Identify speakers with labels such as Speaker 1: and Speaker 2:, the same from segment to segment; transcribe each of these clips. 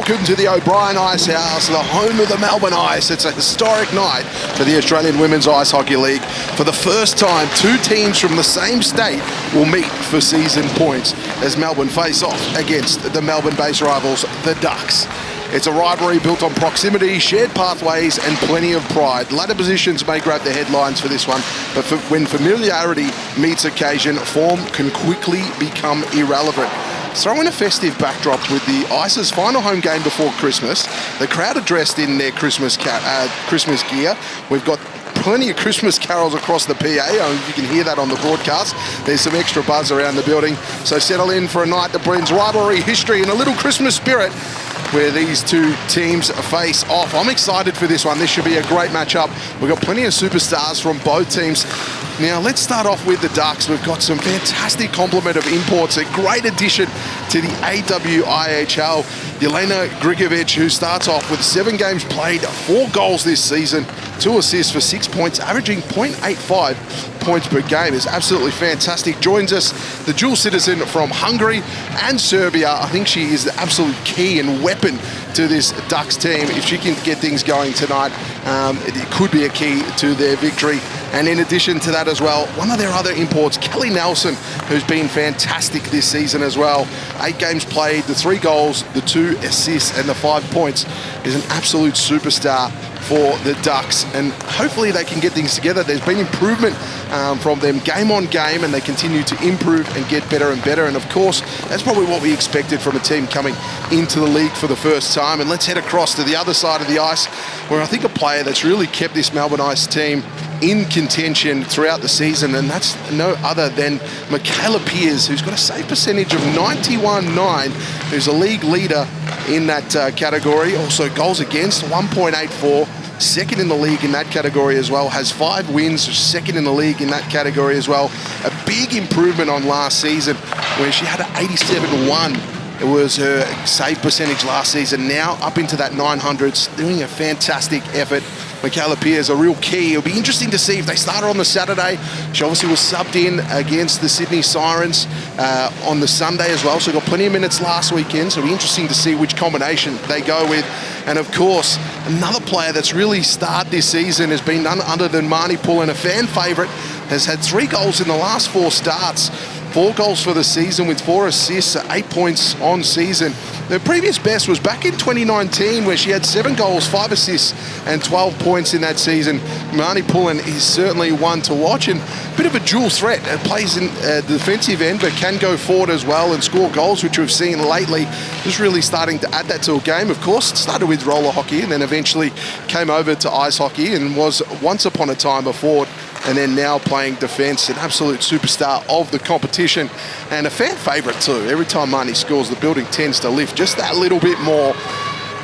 Speaker 1: Welcome to the O'Brien Icehouse, the home of the Melbourne Ice. It's a historic night for the Australian Women's Ice Hockey League. For the first time, two teams from the same state will meet for season points as Melbourne face off against the Melbourne-based rivals, the Ducks. It's a rivalry built on proximity, shared pathways, and plenty of pride. Ladder positions may grab the headlines for this one, but when familiarity meets occasion, form can quickly become irrelevant. Throw in a festive backdrop with the Ice's final home game before Christmas. The crowd are dressed in their Christmas gear. We've got plenty of Christmas carols across the PA. You can hear that on the broadcast. There's some extra buzz around the building. So settle in for a night that brings rivalry, history, and a little Christmas spirit where these two teams face off. I'm excited for this one. This should be a great matchup. We've got plenty of superstars from both teams. Now, let's start off with the Ducks. We've got some fantastic complement of imports, a great addition to the AWIHL. Jelena Grigovic, who starts off with 7 games played, 4 goals this season, 2 assists for 6 points, averaging 0.85 points per game. Is absolutely fantastic. Joins us, the dual citizen from Hungary and Serbia. I think she is the absolute key and weapon to this Ducks team. If she can get things going tonight, it could be a key to their victory. And in addition to that as well, one of their other imports, Kelly Nelson, who's been fantastic this season as well. 8 games played, the 3 goals, the 2 assists, and the 5 points. Is an absolute superstar for the Ducks, and hopefully they can get things together. There's been improvement from them game on game, and they continue to improve and get better and better. And of course, that's probably what we expected from a team coming into the league for the first time. And let's head across to the other side of the ice, where I think a player that's really kept this Melbourne Ice team in contention throughout the season, and that's no other than Michaela Pearce, who's got a save percentage of 91.9, who's a league leader in that category. Also goals against, 1.84, second in the league in that category as well. Has 5 wins, second in the league in that category as well. A big improvement on last season, where she had an 87.1. It was her save percentage last season, now up into that 900s, doing a fantastic effort. Michaela Pearce, a real key. It'll be interesting to see if they start her on the Saturday. She obviously was subbed in against the Sydney Sirens on the Sunday as well, so got plenty of minutes last weekend, so it'll be interesting to see which combination they go with. And of course, another player that's really starred this season has been none other than Marnie Pullen, a fan favourite, has had 3 goals in the last 4 starts. 4 goals for the season with 4 assists, 8 points on season. The previous best was back in 2019, where she had 7 goals, 5 assists, and 12 points in that season. Marnie Pullen is certainly one to watch, and a bit of a dual threat. It plays in the defensive end, but can go forward as well and score goals, which we've seen lately. Just really starting to add that to a game. Of course, it started with roller hockey and then eventually came over to ice hockey, and was once upon a time a forward, and then now playing defence. An absolute superstar of the competition and a fan favourite too. Every time Marnie scores, the building tends to lift just that little bit more.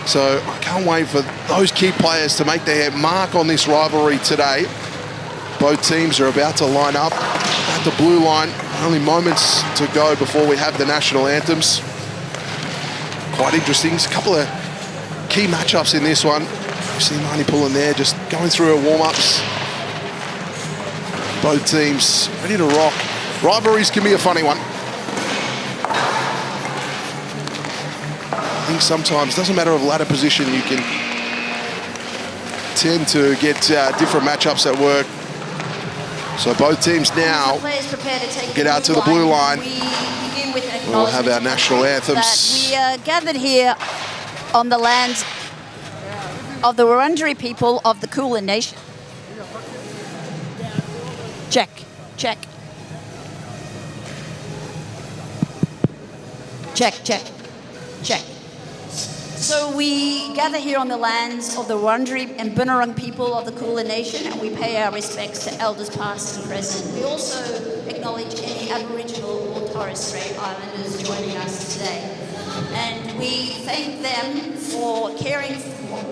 Speaker 1: So I can't wait for those key players to make their mark on this rivalry today. Both teams are about to line up at the blue line. Only moments to go before we have the national anthems. Quite interesting. There's a couple of key matchups in this one. You see Marnie Pullen there just going through her warm-ups. Both teams ready to rock. Rivalries can be a funny one. I think sometimes, doesn't matter of ladder position, you can tend to get different matchups at work. So both teams now get out to the blue line. We'll have our national anthems.
Speaker 2: We are gathered here on the lands of the Wurundjeri people of the Kulin Nation. Check, check. Check, check, check. So we gather here on the lands of the Wurundjeri and Bunurong people of the Kulin Nation, and we pay our respects to elders past and present. We also acknowledge any Aboriginal or Torres Strait Islanders joining us today. And we thank them for caring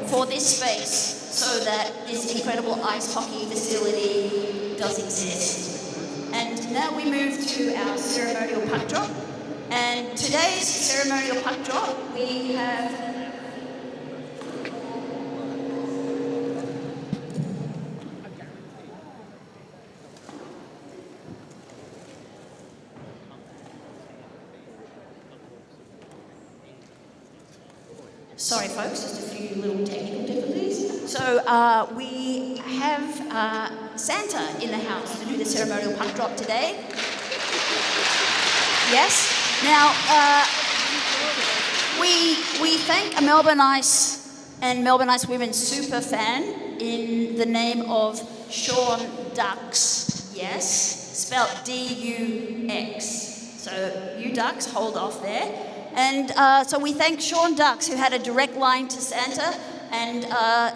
Speaker 2: for this space so that this incredible ice hockey facility does exist. And now we move to our ceremonial puck drop. And today's ceremonial puck drop, we have sorry folks, just a few little technical difficulties. So we have Santa in the house to do the ceremonial puck drop today. Yes. Now, we thank a Melbourne Ice and Melbourne Ice women's super fan in the name of Sean Dux. Yes, spelled D-U-X. So you Dux, hold off there. And so we thank Sean Dux, who had a direct line to Santa. And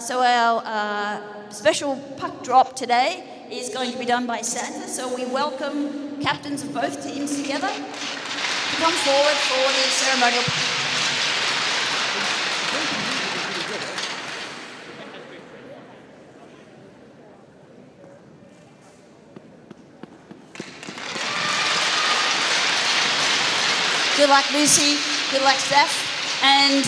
Speaker 2: so our special puck drop today is going to be done by Santa. So we welcome captains of both teams together to come forward for the ceremonial. Good luck, Lucy. Good luck, Steph. And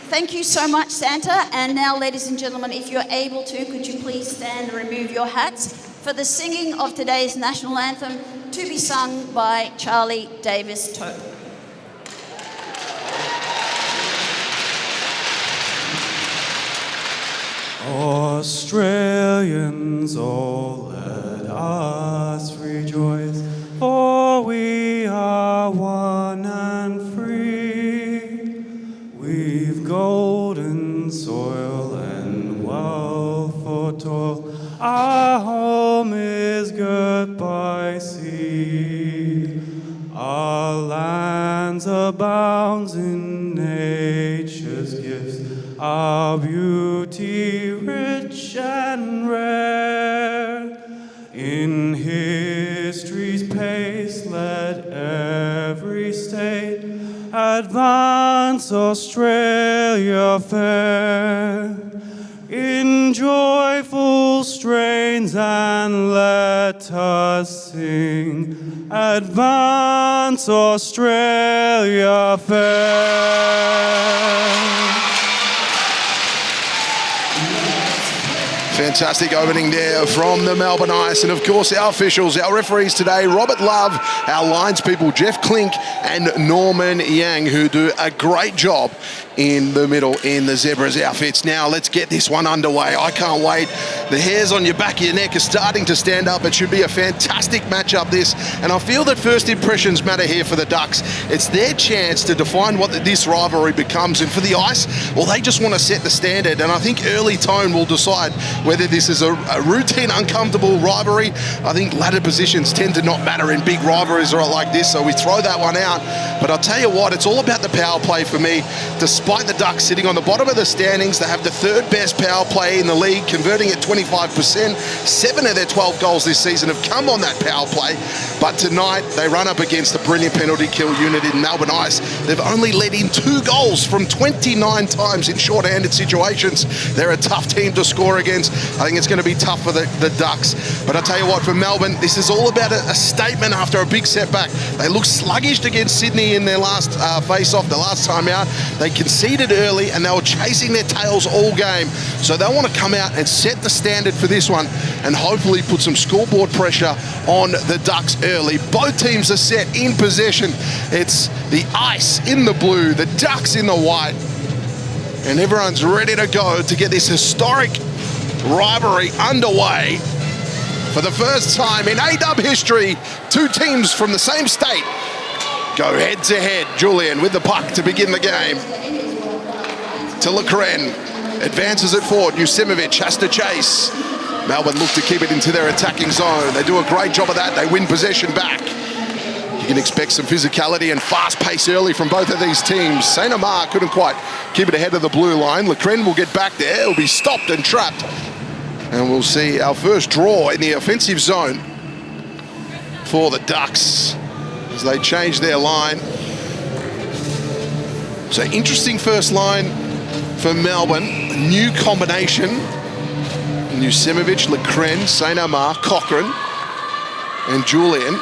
Speaker 2: thank you so much, Santa. And now, ladies and gentlemen, if you're able to, could you please stand and remove your hats for the singing of today's national anthem, to be sung by Charlie Davis Tope.
Speaker 3: Australians, all let us rejoice, for we are one and free. We've golden soil and wealth for toil, our home is girt by sea. Our lands abounds in nature's gifts, our beauty rich and rare. In history's pace let every state advance, Australia fair. In joyful strains and let us sing, advance Australia fair.
Speaker 1: Fantastic opening there from the Melbourne Ice. And of course, our officials, our referees today, Robert Love, our lines people, Jeff Klink and Norman Yang, who do a great job in the middle in the Zebras outfits. Now let's get this one underway. I can't wait. The hairs on your back of your neck are starting to stand up. It should be a fantastic matchup, this. And I feel that first impressions matter here for the Ducks. It's their chance to define what this rivalry becomes. And for the Ice, well, they just want to set the standard. And I think early tone will decide whether this is a routine, uncomfortable rivalry. I think ladder positions tend to not matter in big rivalries like this, so we throw that one out. But I'll tell you what, it's all about the power play for me. Despite the Ducks sitting on the bottom of the standings, they have the third best power play in the league, converting at 25%. 7 of their 12 goals this season have come on that power play. But tonight, they run up against a brilliant penalty kill unit in Melbourne Ice. They've only let in 2 goals from 29 times in short-handed situations. They're a tough team to score against. I think it's going to be tough for the Ducks. But I'll tell you what, for Melbourne, this is all about a statement after a big setback. They looked sluggish against Sydney in their last face-off, the last time out. They conceded early and they were chasing their tails all game. So they want to come out and set the standard for this one and hopefully put some scoreboard pressure on the Ducks early. Both teams are set in possession. It's the Ice in the blue, the Ducks in the white. And everyone's ready to go to get this historic rivalry underway. For the first time in AWIHL history, 2 teams from the same state go head to head. Julian with the puck to begin the game. To Lecren, advances it forward. Jusimovic has to chase. Melbourne look to keep it into their attacking zone. They do a great job of that. They win possession back. You can expect some physicality and fast pace early from both of these teams. St. Amar couldn't quite keep it ahead of the blue line. Lecren will get back there. It'll be stopped and trapped. And we'll see our first draw in the offensive zone for the Ducks as they change their line. So interesting first line for Melbourne. A new combination. Nusemovic, Lecren, St. Amar, Cochrane, and Julian.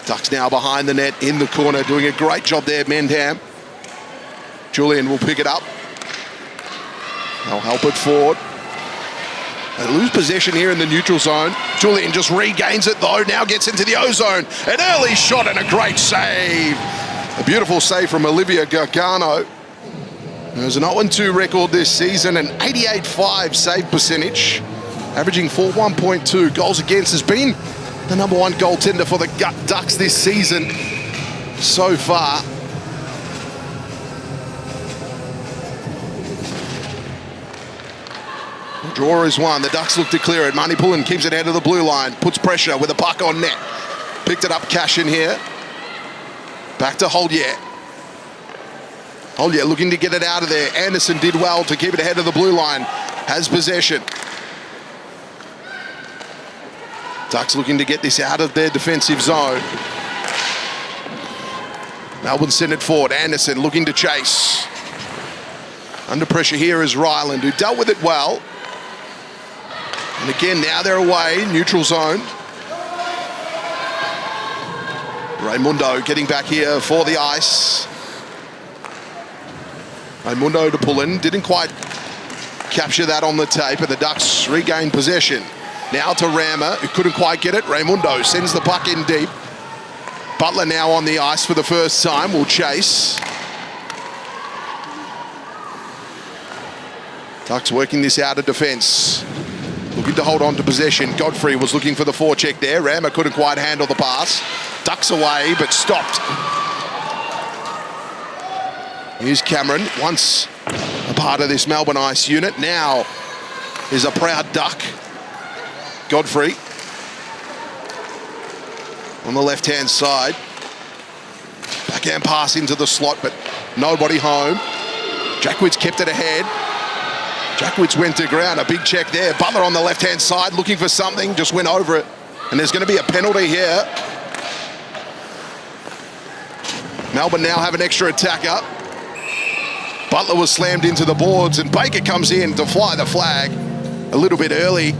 Speaker 1: Ducks now behind the net in the corner, doing a great job there, Mendham. Julian will pick it up. They'll help it forward. They lose possession here in the neutral zone. Julian just regains it though, now gets into the O-zone. An early shot and a great save. A beautiful save from Olivia Gargano. There's an 0-2 record this season, an 88.5 save percentage, averaging 41.2 goals against. Has been the #1 goaltender for the Ducks this season so far. The draw is won. The Ducks look to clear it. Manipulin keeps it out of the blue line, puts pressure with a puck on net. Picked it up, Cash in here. Back to Hollier. Hollier looking to get it out of there. Anderson did well to keep it ahead of the blue line. Has possession. Ducks looking to get this out of their defensive zone. Melbourne sent it forward. Anderson looking to chase. Under pressure here is Ryland, who dealt with it well. And again, now they're away, neutral zone. Raimundo getting back here for the ice. Raimundo to pull in, didn't quite capture that on the tape, and the Ducks regain possession. Now to Rama, who couldn't quite get it. Raimundo sends the puck in deep. Butler now on the ice for the first time, will chase. Ducks working this out of defence. Looking to hold on to possession. Godfrey was looking for the forecheck there. Rama couldn't quite handle the pass. Ducks away, but stopped. Here's Cameron, once a part of this Melbourne Ice unit, now is a proud Duck. Godfrey on the left-hand side. Backhand pass into the slot, but nobody home. Jackwitz kept it ahead. Jackwitz went to ground, a big check there. Butler on the left-hand side looking for something, just went over it. And there's going to be a penalty here. Melbourne now have an extra attacker. Butler was slammed into the boards and Baker comes in to fly the flag a little bit early.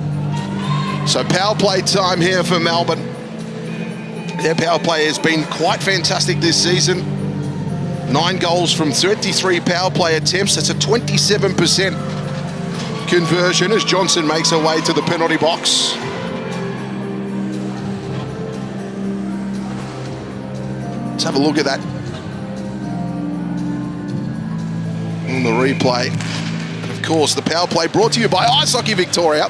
Speaker 1: So power play time here for Melbourne. Their power play has been quite fantastic this season. 9 goals from 33 power play attempts. That's a 27% conversion as Johnson makes her way to the penalty box. Let's have a look at that on the replay. And of course, the power play brought to you by Ice Hockey Victoria.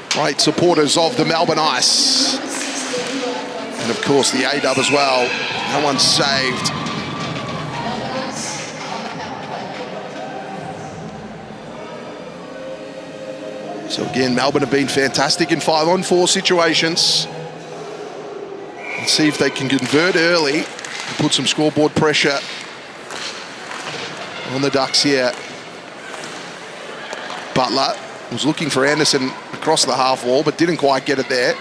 Speaker 1: Great supporters of the Melbourne Ice. And of course, the A-Dub as well. That one's saved. So again, Melbourne have been fantastic in 5-on-4 situations. Let's see if they can convert early and put some scoreboard pressure on the Ducks here. Butler was looking for Anderson across the half wall, but didn't quite get it there.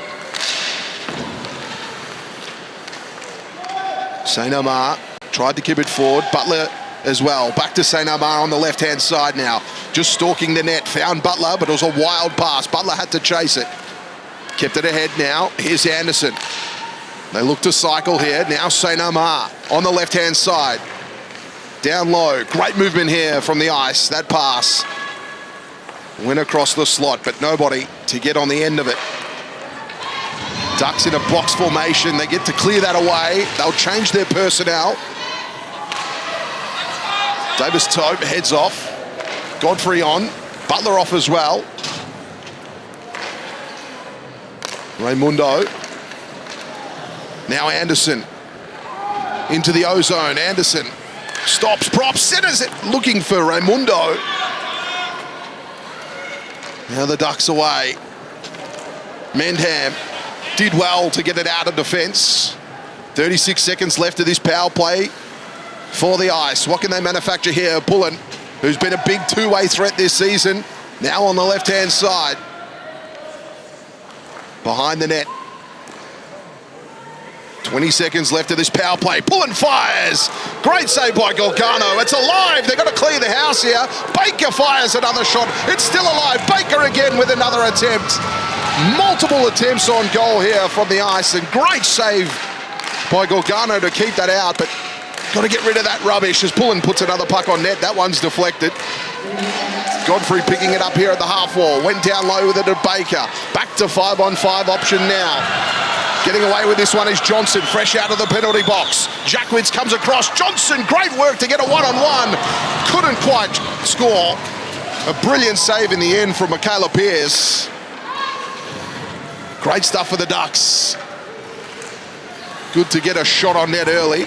Speaker 1: St. Amar tried to keep it forward. Butler as well. Back to St. Amar on the left-hand side now. Just stalking the net. Found Butler, but it was a wild pass. Butler had to chase it. Kept it ahead now. Here's Anderson. They look to cycle here. Now St. Amar on the left-hand side. Down low. Great movement here from the ice. That pass went across the slot, but nobody to get on the end of it. Ducks in a box formation. They get to clear that away. They'll change their personnel. Davis-Tope heads off. Godfrey on. Butler off as well. Raimundo. Now Anderson. Into the O-zone. Anderson stops, props, centers it. Looking for Raimundo. Now the Ducks away. Mendham did well to get it out of defence. 36 seconds left of this power play for the Ice. What can they manufacture here? Pullen, who's been a big two-way threat this season, now on the left-hand side. Behind the net. 20 seconds left of this power play. Pullen fires. Great save by Gargano. It's alive. They've got to clear the house here. Baker fires another shot. It's still alive. Baker again with another attempt. Multiple attempts on goal here from the Ice, and great save by Gargano to keep that out, but got to get rid of that rubbish as Pullen puts another puck on net. That one's deflected. Godfrey picking it up here at the half wall. Went down low with it to Baker. Back to 5-on-5 option now. Getting away with this one is Johnson, fresh out of the penalty box. Jackwitz comes across. Johnson, great work to get a one-on-one. Couldn't quite score. A brilliant save in the end from Michaela Pearce. Great stuff for the Ducks. Good to get a shot on net early.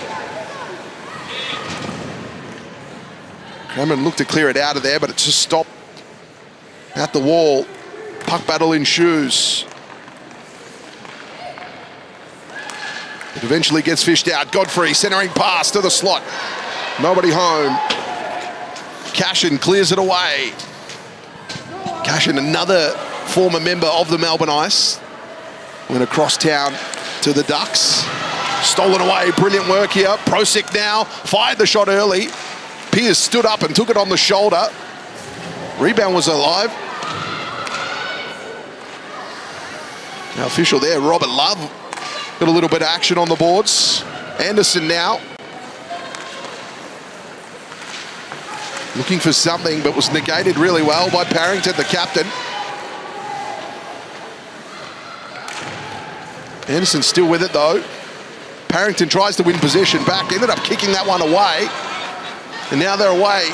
Speaker 1: Cameron looked to clear it out of there, but it's just stopped at the wall. Puck battle ensues. It eventually gets fished out. Godfrey centering pass to the slot. Nobody home. Cashin clears it away. Cashin, another former member of the Melbourne Ice. Went across town to the Ducks. Stolen away, brilliant work here. Prosick now fired the shot early. Pearce stood up and took it on the shoulder. Rebound was alive. Now official there, Robert Love. Got a little bit of action on the boards. Anderson now. Looking for something, but was negated really well by Parrington, the captain. Anderson still with it though. Parrington tries to win possession back, ended up kicking that one away. And now they're away.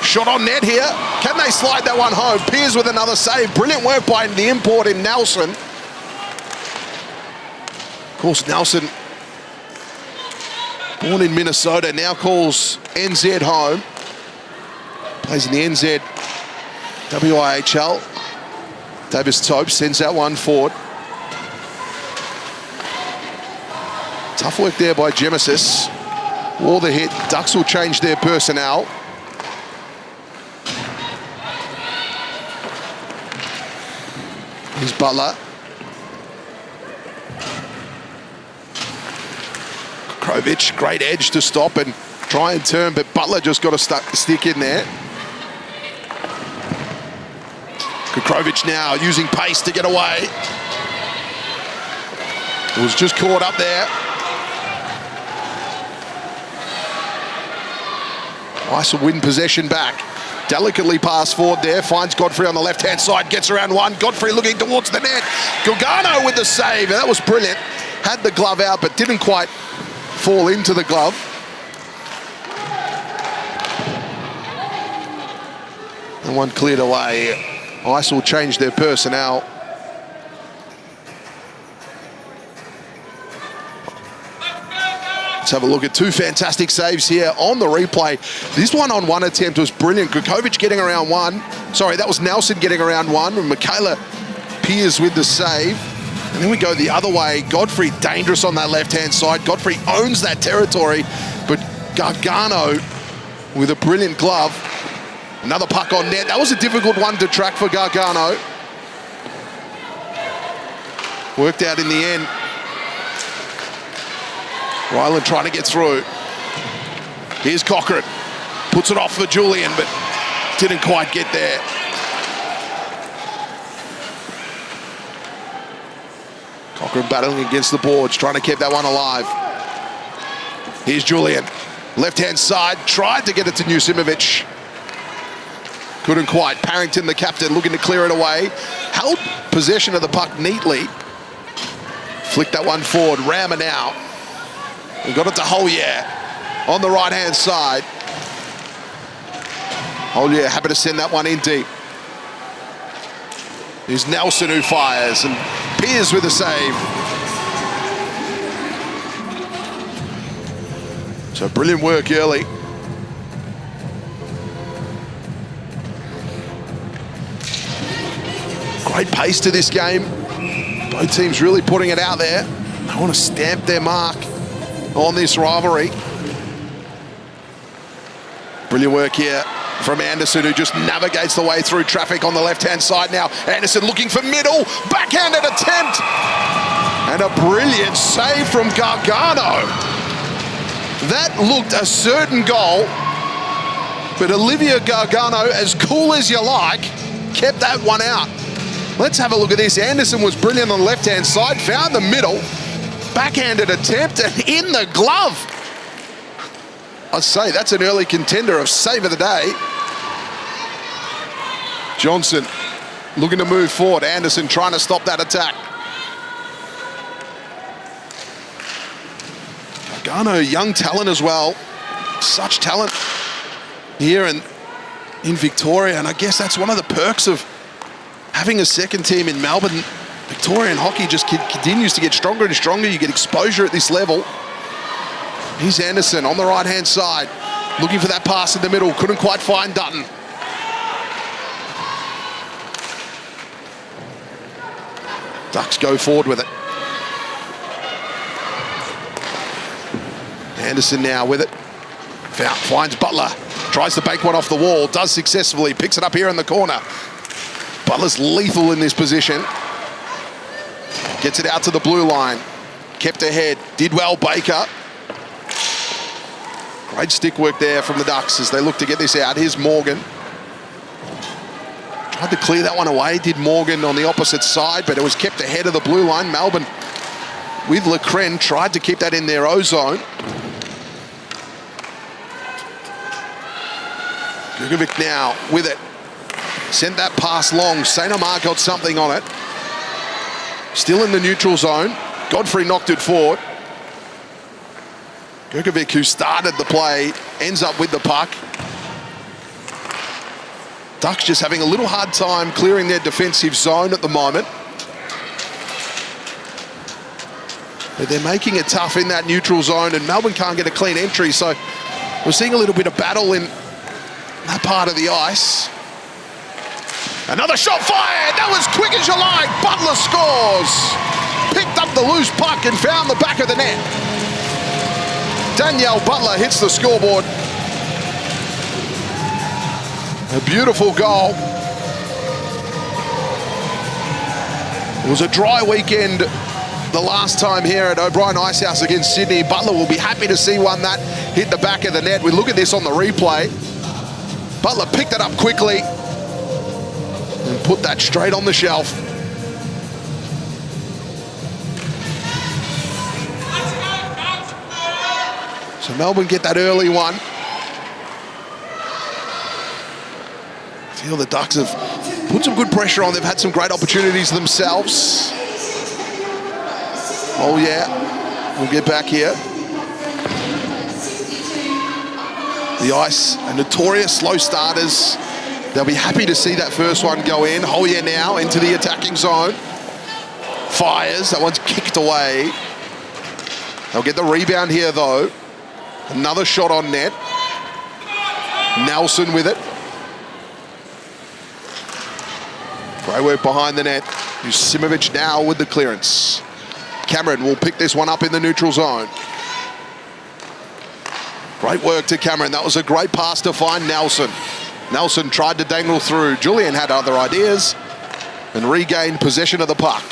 Speaker 1: Shot on net here. Can they slide that one home? Pearce with another save. Brilliant work by the import in Nelson. Of course, Nelson, born in Minnesota, now calls NZ home. Plays in the NZ AWIHL. Davis Tope sends that one forward. Tough work there by Gemesis. War the hit. Ducks will change their personnel. Here's Butler. Krovich, great edge to stop and try and turn, but Butler just got to stick in there. Krovich now using pace to get away. It was just caught up there. Ice will win possession back. Delicately pass forward there, finds Godfrey on the left-hand side, gets around one. Godfrey looking towards the net. Gargano with the save, and that was brilliant. Had the glove out, but didn't quite fall into the glove. And one cleared away. Ice will change their personnel. Let's have a look at two fantastic saves here on the replay. This one-on-one attempt was brilliant. Kukovic getting around one. Sorry, that was Nelson getting around one. And Michaela Pearce with the save. And then we go the other way. Godfrey dangerous on that left-hand side. Godfrey owns that territory. But Gargano with a brilliant glove. Another puck on net. That was a difficult one to track for Gargano. Worked out in the end. Ryland trying to get through. Here's Cochran. Puts it off for Julian, but didn't quite get there. Cochran battling against the boards, trying to keep that one alive. Here's Julian. Left-hand side, tried to get it to Nusimovic. Couldn't quite. Parrington, the captain, looking to clear it away. Held possession of the puck neatly. Flicked that one forward. Rammer now. And got it to Hollier on the right-hand side. Hollier happy to send that one in deep. Here's Nelson who fires, and Pearce with a save. So brilliant work early. Great pace to this game. Both teams really putting it out there. They want to stamp their mark on this rivalry. Brilliant work here from Anderson, who just navigates the way through traffic on the left-hand side now. Anderson looking for middle, backhanded attempt, and a brilliant save from Gargano. That looked a certain goal, but Olivia Gargano, as cool as you like, kept that one out. Let's have a look at this. Anderson was brilliant on the left-hand side, found the middle, backhanded attempt, and in the glove. I'd say that's an early contender of save of the day. Johnson looking to move forward. Anderson trying to stop that attack. Gargano, young talent as well. Such talent here in Victoria, and I guess that's one of the perks of having a second team in Melbourne. Victorian hockey just continues to get stronger and stronger. You get exposure at this level. Here's Anderson on the right-hand side, looking for that pass in the middle. Couldn't quite find Dutton. Ducks go forward with it. Anderson now with it. Finds Butler. Tries to bank one off the wall. Does successfully. Picks it up here in the corner. Butler's lethal in this position. Gets it out to the blue line. Kept ahead. Did well, Baker. Great stick work there from the Ducks as they look to get this out. Here's Morgan. Tried to clear that one away. Did Morgan on the opposite side, but it was kept ahead of the blue line. Melbourne with Lecren tried to keep that in their O-zone. Jugovic now with it. Sent that pass long. St. Amar got something on it. Still in the neutral zone. Godfrey knocked it forward. Jugovic, who started the play, ends up with the puck. Ducks just having a little hard time clearing their defensive zone at the moment. But they're making it tough in that neutral zone, and Melbourne can't get a clean entry, so we're seeing a little bit of battle in that part of the ice. Another shot fired! That was quick as you like! Butler scores! Picked up the loose puck and found the back of the net. Danielle Butler hits the scoreboard. A beautiful goal. It was a dry weekend the last time here at O'Brien Icehouse against Sydney. Butler will be happy to see one that hit the back of the net. We look at this on the replay. Butler picked it up quickly and put that straight on the shelf. So Melbourne get that early one. I feel the Ducks have put some good pressure on. They've had some great opportunities themselves. Oh yeah, we'll get back here. The Ice are notorious slow starters. They'll be happy to see that first one go in. Hoyer now into the attacking zone. Fires, that one's kicked away. They'll get the rebound here though. Another shot on net. Nelson with it. Great work behind the net. Jusimovic now with the clearance. Cameron will pick this one up in the neutral zone. Great work to Cameron. That was a great pass to find Nelson. Nelson tried to dangle through. Julian had other ideas and regained possession of the puck.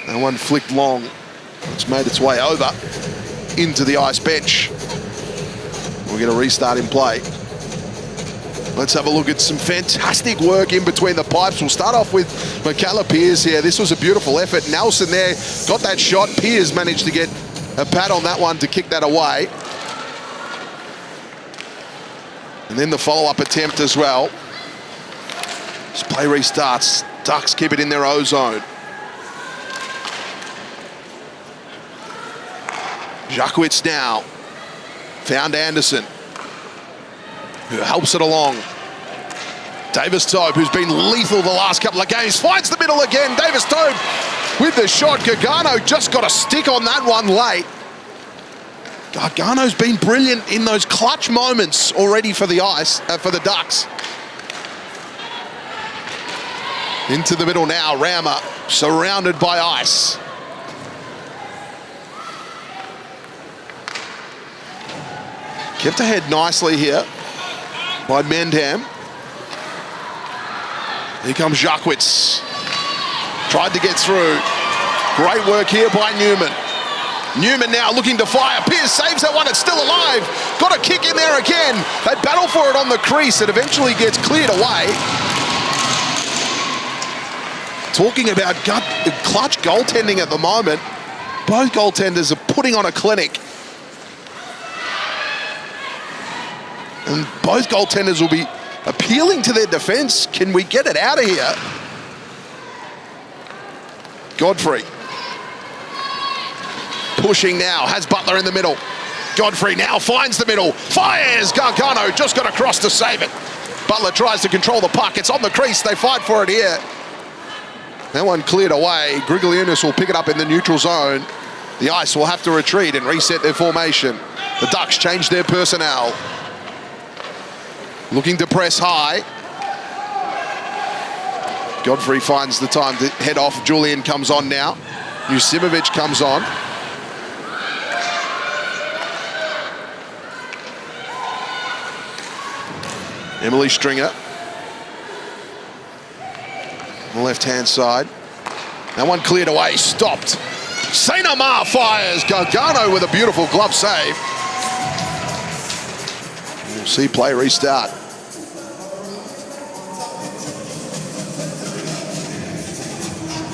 Speaker 1: That one flicked long. It's made its way over into the Ice bench. We'll get a restart in play. Let's have a look at some fantastic work in between the pipes. We'll start off with Michaela Pearce here. This was a beautiful effort. Nelson there got that shot. Pearce managed to get a pat on that one to kick that away. And then the follow-up attempt as well. As play restarts, Ducks keep it in their O-zone. Jacquitz now found Anderson, who helps it along. Davis Tobe, who's been lethal the last couple of games, finds the middle again. Davis Tobe with the shot. Gargano just got a stick on that one late. Gargano's been brilliant in those clutch moments already for the Ice, for the Ducks. Into the middle now, Rama, surrounded by ice. Kept ahead nicely here by Mendham. Here comes Jacquitz. Tried to get through. Great work here by Newman. Newman now looking to fire. Pearce saves that one, it's still alive. Got a kick in there again. They battle for it on the crease. It eventually gets cleared away. Talking about clutch goaltending at the moment. Both goaltenders are putting on a clinic. And both goaltenders will be appealing to their defense. Can we get it out of here? Godfrey. Pushing now, has Butler in the middle. Godfrey now finds the middle, fires! Gargano just got across to save it. Butler tries to control the puck, it's on the crease, they fight for it here. That one cleared away. Grigoglionis will pick it up in the neutral zone. The Ice will have to retreat and reset their formation. The Ducks change their personnel. Looking to press high. Godfrey finds the time to head off. Julian comes on now. Jusimovic comes on. Emily Stringer. On the left-hand side. That one cleared away, stopped. St. Amar fires. Gargano with a beautiful glove save. We'll see play restart.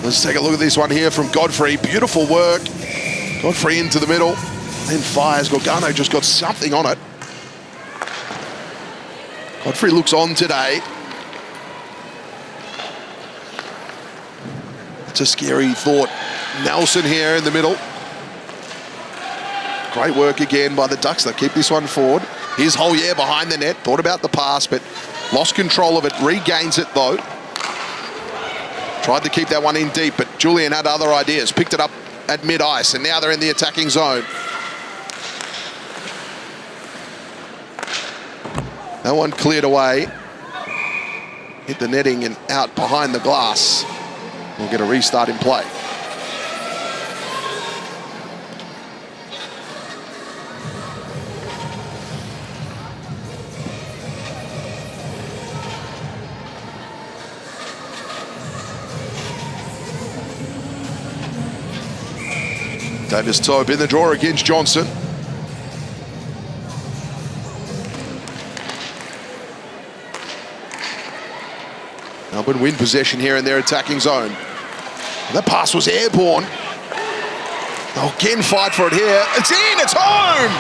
Speaker 1: Let's take a look at this one here from Godfrey. Beautiful work. Godfrey into the middle. Then fires. Gargano just got something on it. Godfrey looks on today. It's a scary thought. Nelson here in the middle. Great work again by the Ducks. They keep this one forward. Here's Hollier behind the net. Thought about the pass, but lost control of it. Regains it though. Tried to keep that one in deep, but Julian had other ideas. Picked it up at mid-ice, and now they're in the attacking zone. That one cleared away. Hit the netting and out behind the glass. We'll get a restart in play. Davis Tope in the draw against Johnson. Melbourne win possession here in their attacking zone. That pass was airborne. They'll again fight for it here. It's in, it's home!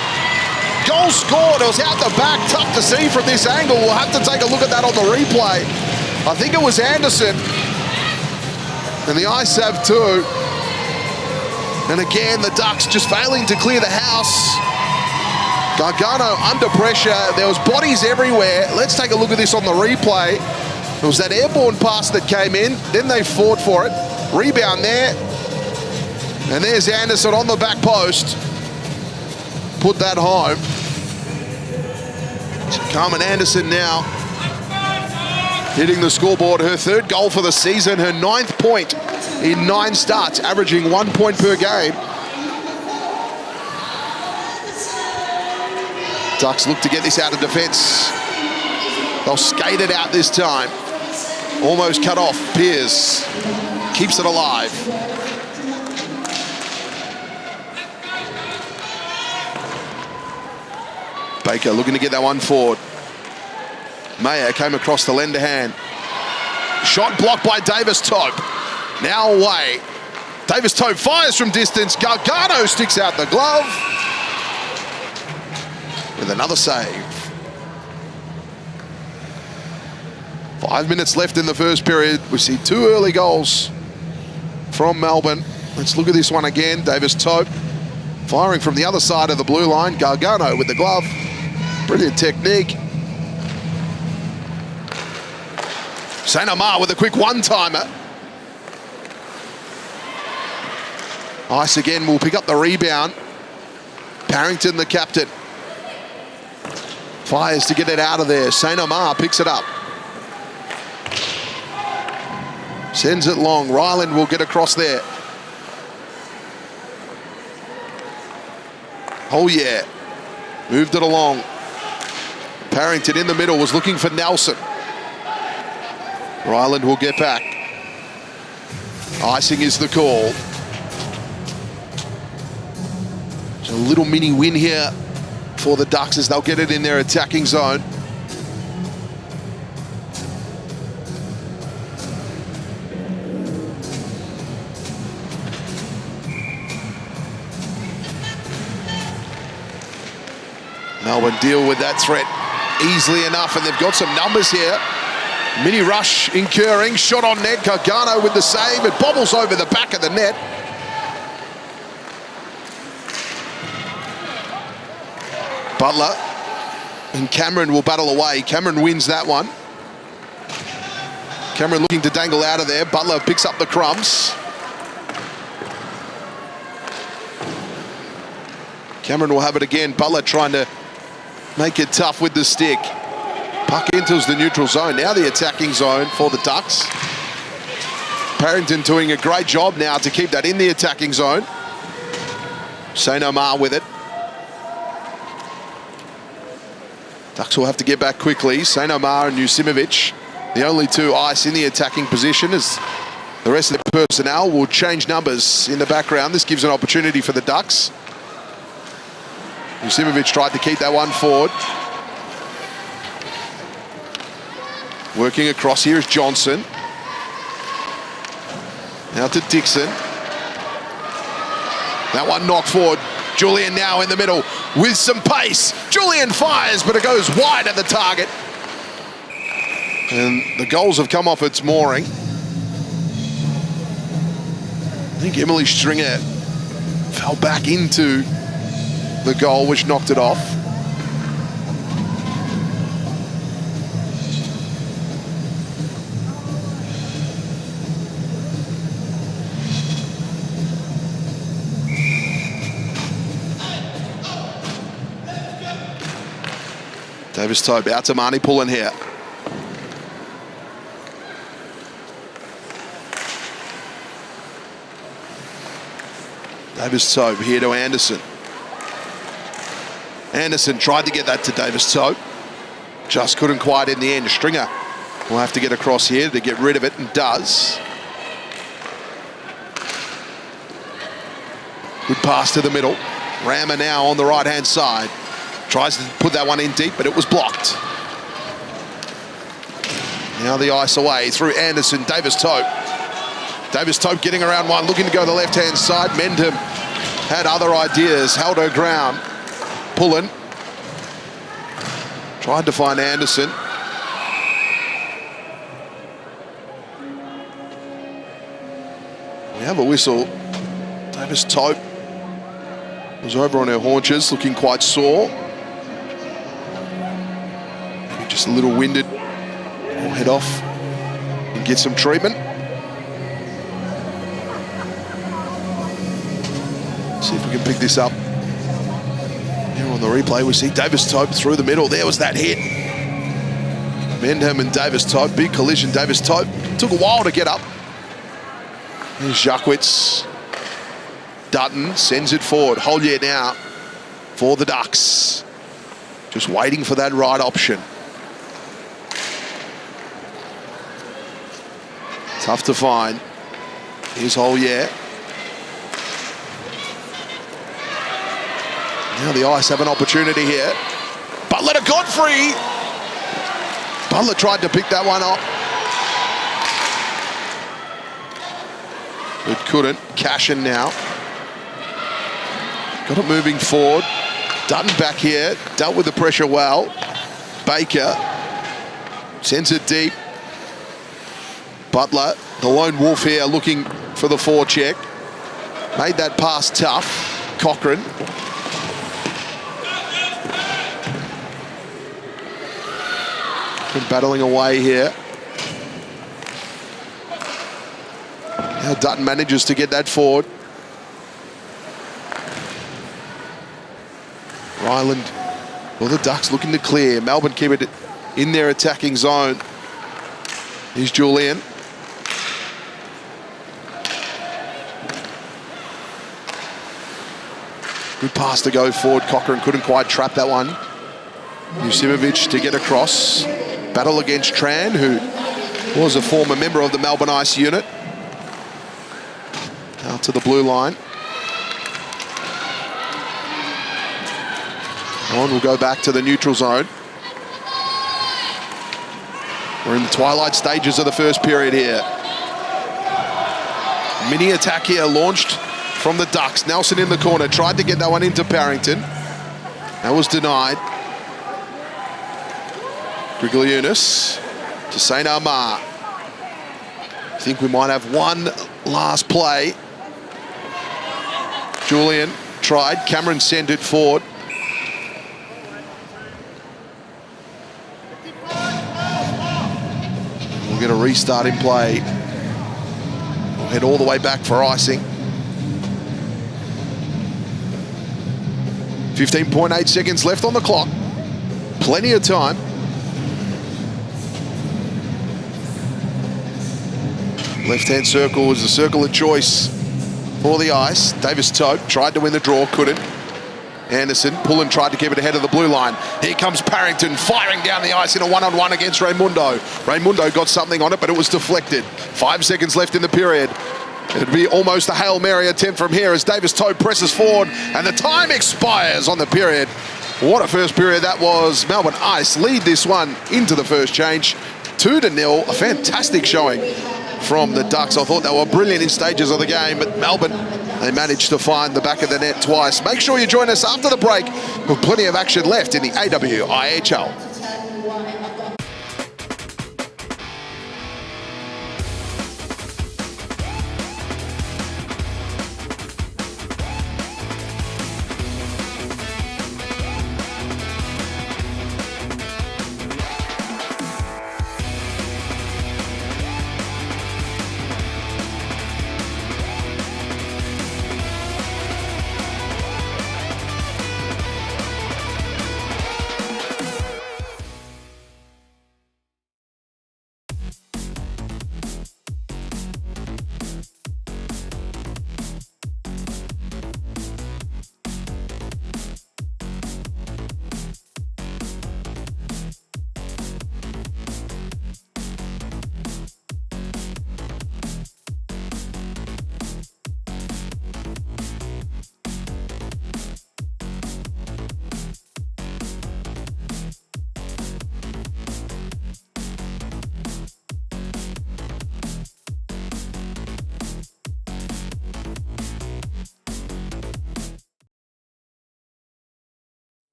Speaker 1: Goal scored, it was out the back, tough to see from this angle. We'll have to take a look at that on the replay. I think it was Anderson. And the Ice have too. And again, the Ducks just failing to clear the house. Gargano under pressure. There was bodies everywhere. Let's take a look at this on the replay. It was that airborne pass that came in. Then they fought for it. Rebound there. And there's Anderson on the back post. Put that home. Carmen Anderson now hitting the scoreboard. Her third goal for the season. Her 9th point in 9 starts, averaging 1 point per game. Ducks look to get this out of defense. They'll skate it out this time. Almost cut off. Pearce keeps it alive. Baker looking to get that one forward. Mayer came across the lender hand. Shot blocked by Davis Tope. Now away. Davis Tope fires from distance. Gargano sticks out the glove with another save. 5 minutes left in the first period. We see 2 early goals from Melbourne. Let's look at this one again. Davis Tope firing from the other side of the blue line. Gargano with the glove. Brilliant technique. St. Amar with a quick one-timer. Ice again will pick up the rebound. Parrington, the captain, fires to get it out of there. St. Amar picks it up. Sends it long. Ryland will get across there. Oh yeah. Moved it along. Parrington in the middle was looking for Nelson. Ryland will get back. Icing is the call. So a little mini win here for the Ducks as they'll get it in their attacking zone. Melbourne deal with that threat easily enough, and they've got some numbers here. Mini rush incurring, shot on net. Gargano with the save. It bobbles over the back of the net. Butler and Cameron will battle away. Cameron wins that one. Cameron looking to dangle out of there. Butler picks up the crumbs. Cameron will have it again. Butler trying to make it tough with the stick. Puck enters the neutral zone. Now the attacking zone for the Ducks. Parrington doing a great job now to keep that in the attacking zone. St. Omar with it. Ducks will have to get back quickly. St. Omar and Jusimovic, the only two ice in the attacking position, as the rest of the personnel will change numbers in the background. This gives an opportunity for the Ducks. Jusimovic tried to keep that one forward. Working across here is Johnson. Now to Dixon. That one knocked forward. Julian now in the middle with some pace. Julian fires, but it goes wide at the target. And the goals have come off its mooring. I think Emily Stringer fell back into the goal, which knocked it off. Davis-Tope out to Marnie Pullen here. Davis-Tope here to Anderson. Anderson tried to get that to Davis-Tope. Just couldn't quite in the end. Stringer will have to get across here to get rid of it, and does. Good pass to the middle. Rammer now on the right-hand side. Tries to put that one in deep, but it was blocked. Now the ice away through Anderson. Davis-Tope. Davis-Tope getting around one, looking to go to the left-hand side. Mendham had other ideas, held her ground. Pullen tried to find Anderson. We have a whistle. Davis-Tope was over on her haunches, looking quite sore. Maybe just a little winded. We'll head off and get some treatment. See if we can pick this up. Here on the replay, we see Davis-Tope through the middle. There was that hit. Mendham and Davis-Tope, big collision. Davis-Tope took a while to get up. Here's Jackwitz. Dutton sends it forward. Hollier now for the Ducks. Just waiting for that right option. Tough to find. Here's Hollier. Now the Ice have an opportunity here. Butler to Godfrey. Butler tried to pick that one up, but couldn't. Cashin now. Got it moving forward. Dutton back here. Dealt with the pressure well. Baker sends it deep. Butler, the lone wolf here, looking for the forecheck. Made that pass tough. Cochrane. Been battling away here. Now Dutton manages to get that forward. Ryland, well, the Ducks looking to clear. Melbourne keep it in their attacking zone. Here's Julian. Good pass to go forward. Cochrane couldn't quite trap that one. Jusimovic to get across. Battle against Tran, who was a former member of the Melbourne Ice unit. Out to the blue line. On, we'll go back to the neutral zone. We're in the twilight stages of the first period here. Mini attack here launched from the Ducks. Nelson in the corner, tried to get that one into Parrington. That was denied. Grigliunas to St. Armand. I think we might have one last play. Julian tried, Cameron sent it forward. We'll get a restart in play. We'll head all the way back for icing. 15.8 seconds left on the clock. Plenty of time. Left-hand circle was the circle of choice for the Ice. Davis Tope tried to win the draw, couldn't. Anderson, Pullen tried to keep it ahead of the blue line. Here comes Parrington firing down the ice in a one-on-one against Raimundo. Raimundo got something on it, but it was deflected. 5 seconds left in the period. It'd be almost a Hail Mary attempt from here as Davis Tope presses forward and the time expires on the period. What a first period that was. Melbourne Ice lead this one into the first change. 2-0, a fantastic showing from the Ducks. I thought they were brilliant in stages of the game, but Melbourne, they managed to find the back of the net twice. Make sure you join us after the break with plenty of action left in the AWIHL.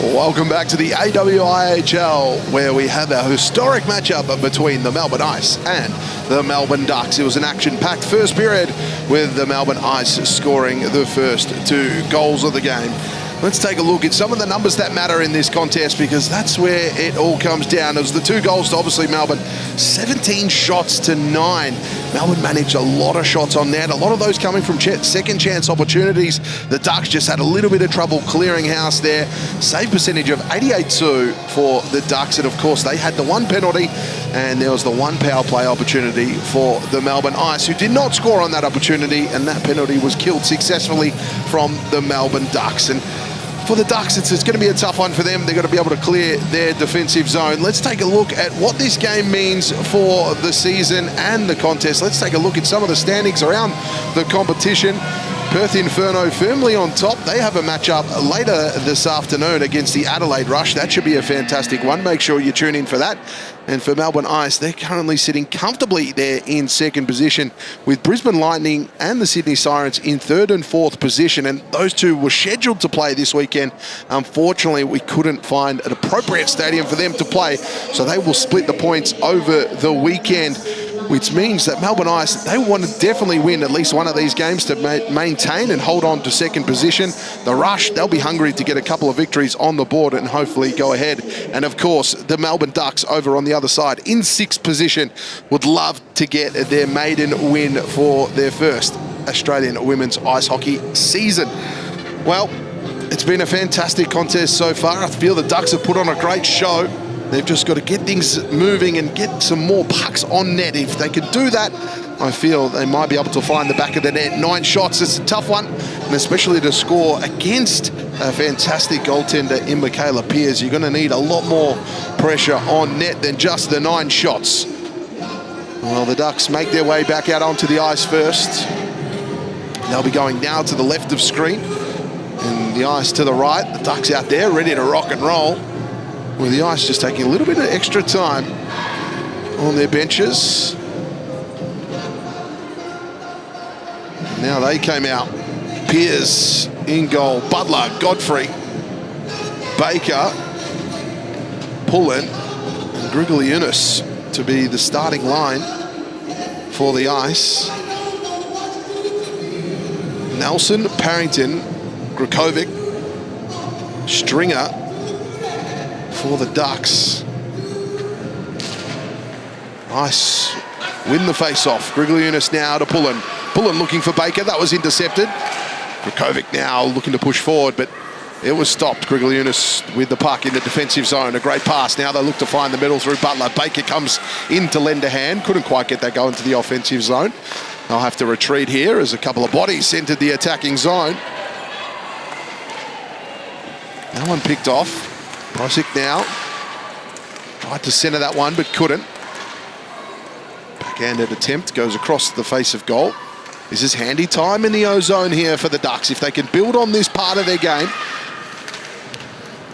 Speaker 1: Welcome back to the AWIHL, where we have our historic matchup between the Melbourne Ice and the Melbourne Ducks. It was an action-packed first period with the Melbourne Ice scoring the first 2 goals of the game. Let's take a look at some of the numbers that matter in this contest, because that's where it all comes down. It was the 2 goals to obviously Melbourne, 17 shots to 9. Melbourne managed a lot of shots on net, a lot of those coming from second chance opportunities. The Ducks just had a little bit of trouble clearing house there. Save percentage of 88.2 for the Ducks, and of course they had the 1 penalty, and there was the 1 power play opportunity for the Melbourne Ice, who did not score on that opportunity, and that penalty was killed successfully from the Melbourne Ducks. And for the Ducks, it's going to be a tough one for them. They've got to be able to clear their defensive zone. Let's take a look at what this game means for the season and the contest. Let's take a look at some of the standings around the competition. Perth Inferno firmly on top. They have a matchup later this afternoon against the Adelaide Rush. That should be a fantastic one. Make sure you tune in for that. And for Melbourne Ice, they're currently sitting comfortably there in second position, with Brisbane Lightning and the Sydney Sirens in 3rd and 4th position. And those 2 were scheduled to play this weekend. Unfortunately, we couldn't find an appropriate stadium for them to play, so they will split the points over the weekend, which means that Melbourne Ice, they want to definitely win at least one of these games to maintain and hold on to second position. The Rush, they'll be hungry to get a couple of victories on the board and hopefully go ahead. And of course, the Melbourne Ducks over on the other side in 6th position would love to get their maiden win for their first Australian women's ice hockey season. Well, it's been a fantastic contest so far. I feel the Ducks have put on a great show. They've just got to get things moving and get some more pucks on net. If they can do that, I feel they might be able to find the back of the net. 9 shots, it's a tough one, and especially to score against a fantastic goaltender in Michaela Pearce. You're going to need a lot more pressure on net than just the 9 shots. Well, the Ducks make their way back out onto the ice first. They'll be going now to the left of screen, and the ice to the right. The Ducks out there ready to rock and roll, with the Ice just taking a little bit of extra time on their benches. Now they came out. Pearce in goal. Butler, Godfrey, Baker, Pullen, and Grigolyunas to be the starting line for the Ice. Nelson, Parrington, Grakovic, Stringer for the Ducks. Ice win the face-off. Grigolyunas now to Pullen. Pullen looking for Baker. That was intercepted. Grakovic now looking to push forward, but it was stopped. Grigolyunas with the puck in the defensive zone. A great pass. Now they look to find the middle through Butler. Baker comes in to lend a hand. Couldn't quite get that going to the offensive zone. They'll have to retreat here as a couple of bodies entered the attacking zone. That one picked off. Brosick now tried to centre that one, but couldn't. Backhanded attempt goes across the face of goal. This is handy time in the O-zone here for the Ducks. If they can build on this part of their game,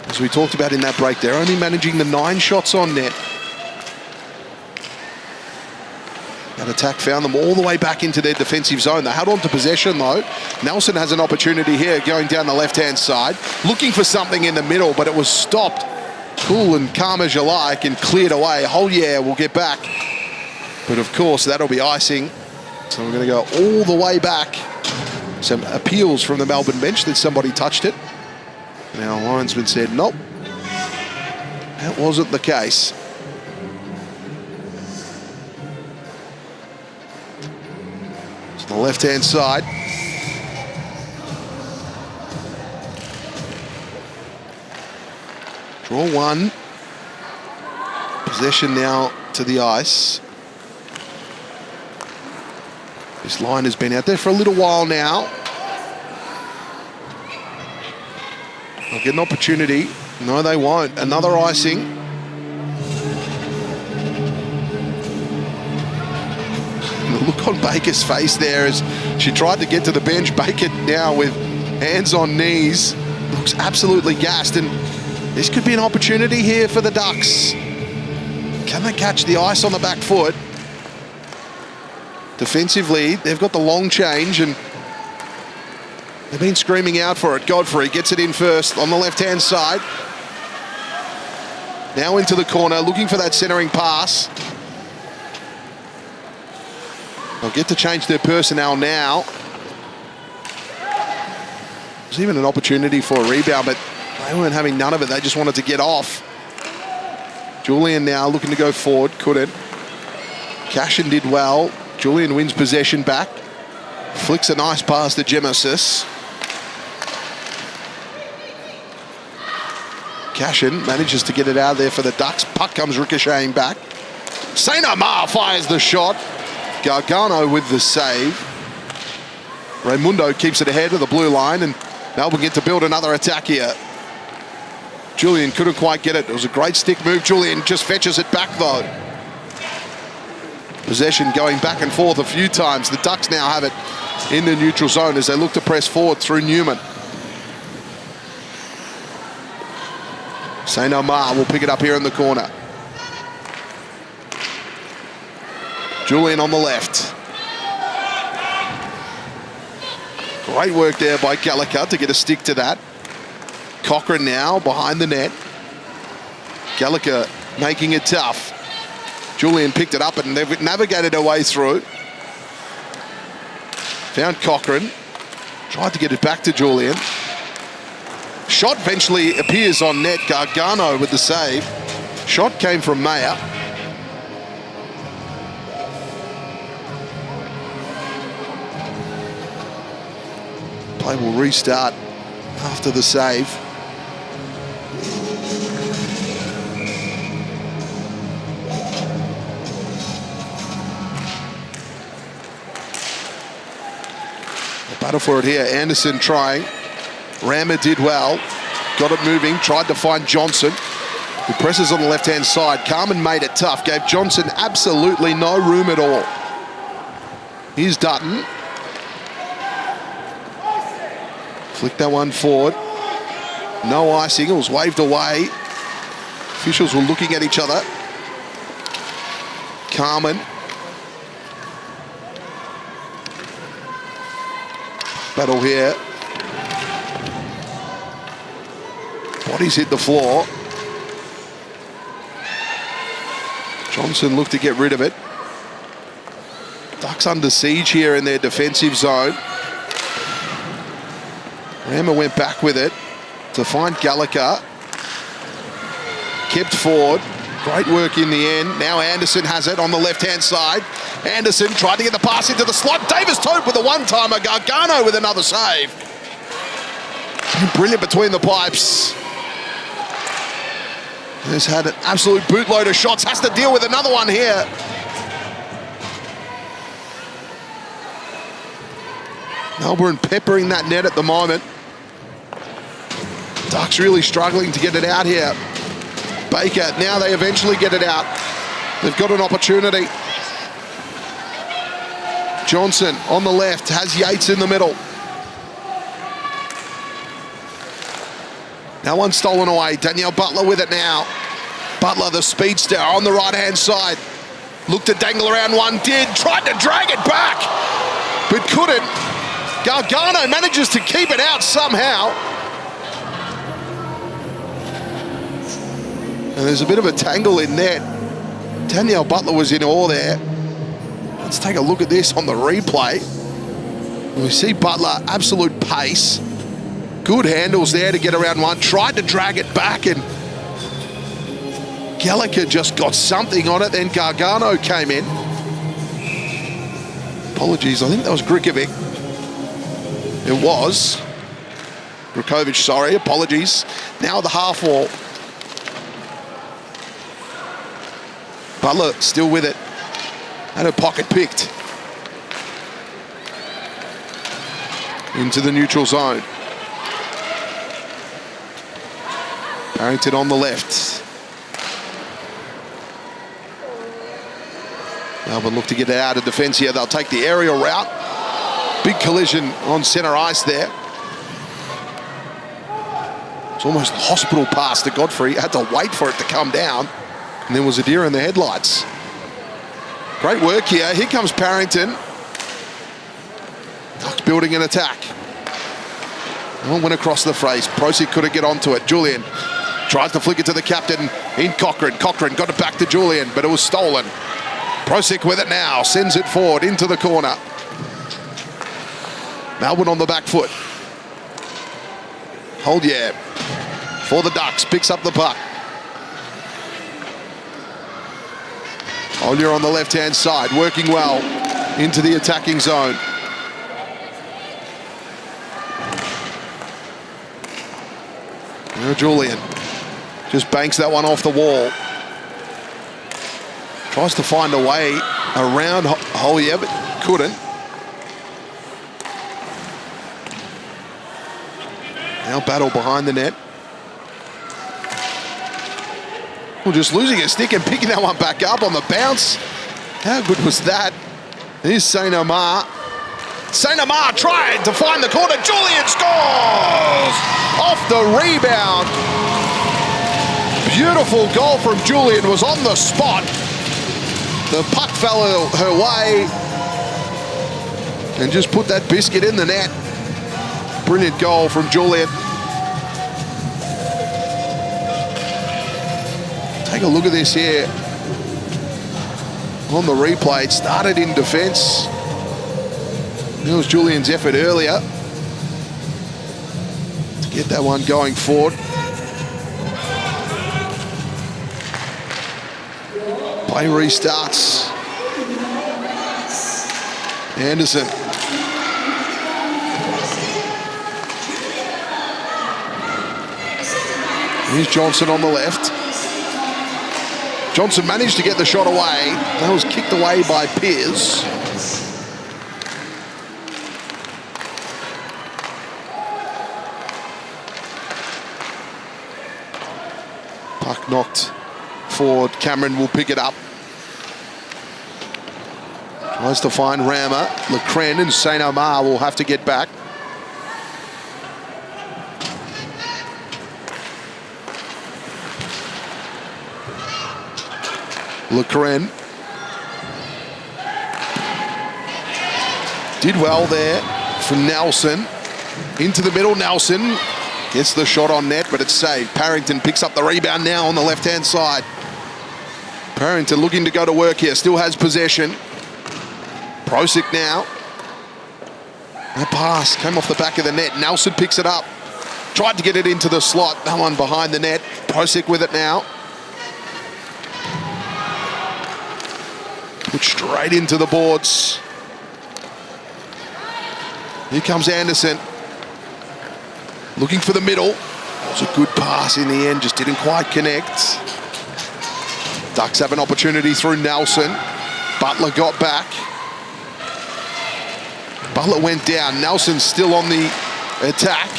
Speaker 1: as we talked about in that break, they're only managing the 9 shots on net. That attack found them all the way back into their defensive zone. They held on to possession though. Nelson has an opportunity here going down the left-hand side, looking for something in the middle, but it was stopped. Cool and calm as you like, and cleared away. Hollier will get back. But of course, that'll be icing. So we're going to go all the way back. Some appeals from the Melbourne bench that somebody touched it. And our linesman said, nope, that wasn't the case. The left-hand side. Draw 1. Possession now to the Ice. This line has been out there for a little while now. They'll get an opportunity. No, they won't. Another icing. The look on Baker's face there as she tried to get to the bench. Baker now with hands on knees, looks absolutely gassed, and this could be an opportunity here for the Ducks. Can they catch the Ice on the back foot? Defensively, they've got the long change and they've been screaming out for it. Godfrey gets it in first on the left-hand side. Now into the corner, looking for that centering pass. They'll get to change their personnel now. There's even an opportunity for a rebound, but they weren't having none of it. They just wanted to get off. Julian now looking to go forward, couldn't. Cashin did well. Julian wins possession back. Flicks a nice pass to Genesis. Cashin manages to get it out of there for the Ducks. Puck comes ricocheting back. St. Amar fires the shot. Gargano with the save. Raimundo keeps it ahead of the blue line, and Melbourne get to build another attack here. Julian couldn't quite get it. It was a great stick move. Julian just fetches it back though. Possession going back and forth a few times. The Ducks now have it in the neutral zone as they look to press forward through Newman. St. Omar will pick it up here in the corner. Julian on the left. Great work there by Gallagher to get a stick to that. Cochrane now behind the net. Gallagher making it tough. Julian picked it up and they've navigated their way through. Found Cochrane. Tried to get it back to Julian. Shot eventually appears on net. Gargano with the save. Shot came from Mayer. Play will restart after the save. The battle for it here. Anderson trying. Rammer did well. Got it moving. Tried to find Johnson, who presses on the left-hand side. Carmen made it tough. Gave Johnson absolutely no room at all. Here's Dutton. Flick that one forward. No icing. It was waved away. Officials were looking at each other. Carmen. Battle here. Bodies hit the floor. Johnson looked to get rid of it. Ducks under siege here in their defensive zone. Rammer went back with it to find Gallagher. Kept forward. Great work in the end. Now Anderson has it on the left-hand side. Anderson tried to get the pass into the slot. Davis Tope with a one-timer. Gargano with another save. Brilliant between the pipes. Has had an absolute bootload of shots. Has to deal with another one here. Melbourne peppering that net at the moment. Ducks really struggling to get it out here. Baker, now they eventually get it out. They've got an opportunity. Johnson on the left, has Yates in the middle. Now one stolen away. Danielle Butler with it now. Butler, the speedster, on the right-hand side. Looked to dangle around one, did. Tried to drag it back, but couldn't. Gargano manages to keep it out somehow. And there's a bit of a tangle in net. Danielle Butler was in awe there. Let's take a look at this on the replay. We see Butler, absolute pace. Good handles there to get around one. Tried to drag it back and Gallagher just got something on it. Then Gargano came in. Apologies, I think that was Grikovic. It was. Grikovic, sorry, apologies. Now the half wall. Butler still with it. Had her pocket picked. Into the neutral zone. Barrington on the left. Melbourne look to get it out of defence here. They'll take the aerial route. Big collision on centre ice there. It's almost a hospital pass to Godfrey. Had to wait for it to come down. And there was a deer in the headlights. Great work here. Here comes Barrington. Ducks building an attack. One went across the face. Prosi couldn't get onto it. Julian Tries to flick it to the captain in Cochrane. Cochrane got it back to Julian, but it was stolen. Prosic with it now, sends it forward into the corner. Melbourne on the back foot. Holdier for the Ducks, picks up the puck. Holdier on the left-hand side, working well into the attacking zone. Now Julian just banks that one off the wall. Tries to find a way around Holdier, but couldn't. Now battle behind the net. Well, just losing a stick and picking that one back up on the bounce. How good was that? Here's St. Omar. St. Omar trying to find the corner. Julian scores! Off the rebound. Beautiful goal from Julian, was on the spot. The puck fell her way and just put that biscuit in the net. Brilliant goal from Julian. Take a look at this here. On the replay, it started in defence. That was Julian's effort earlier to get that one going forward. Play restarts. Anderson. Here's Johnson on the left. Johnson managed to get the shot away. That was kicked away by Pearce. Puck knocked forward. Cameron will pick it up. Tries to find Rammer. Lecren and St. Omar will have to get back. Lecren did well there for Nelson. Into the middle, Nelson gets the shot on net, but it's saved. Parrington picks up the rebound now on the left-hand side. Parrington looking to go to work here, still has possession. Prosic now. That pass came off the back of the net. Nelson picks it up. Tried to get it into the slot. That one behind the net. Prosic with it now. Put straight into the boards. Here comes Anderson. Looking for the middle. It was a good pass in the end, just didn't quite connect. Ducks have an opportunity through Nelson. Butler got back. Butler went down. Nelson still on the attack.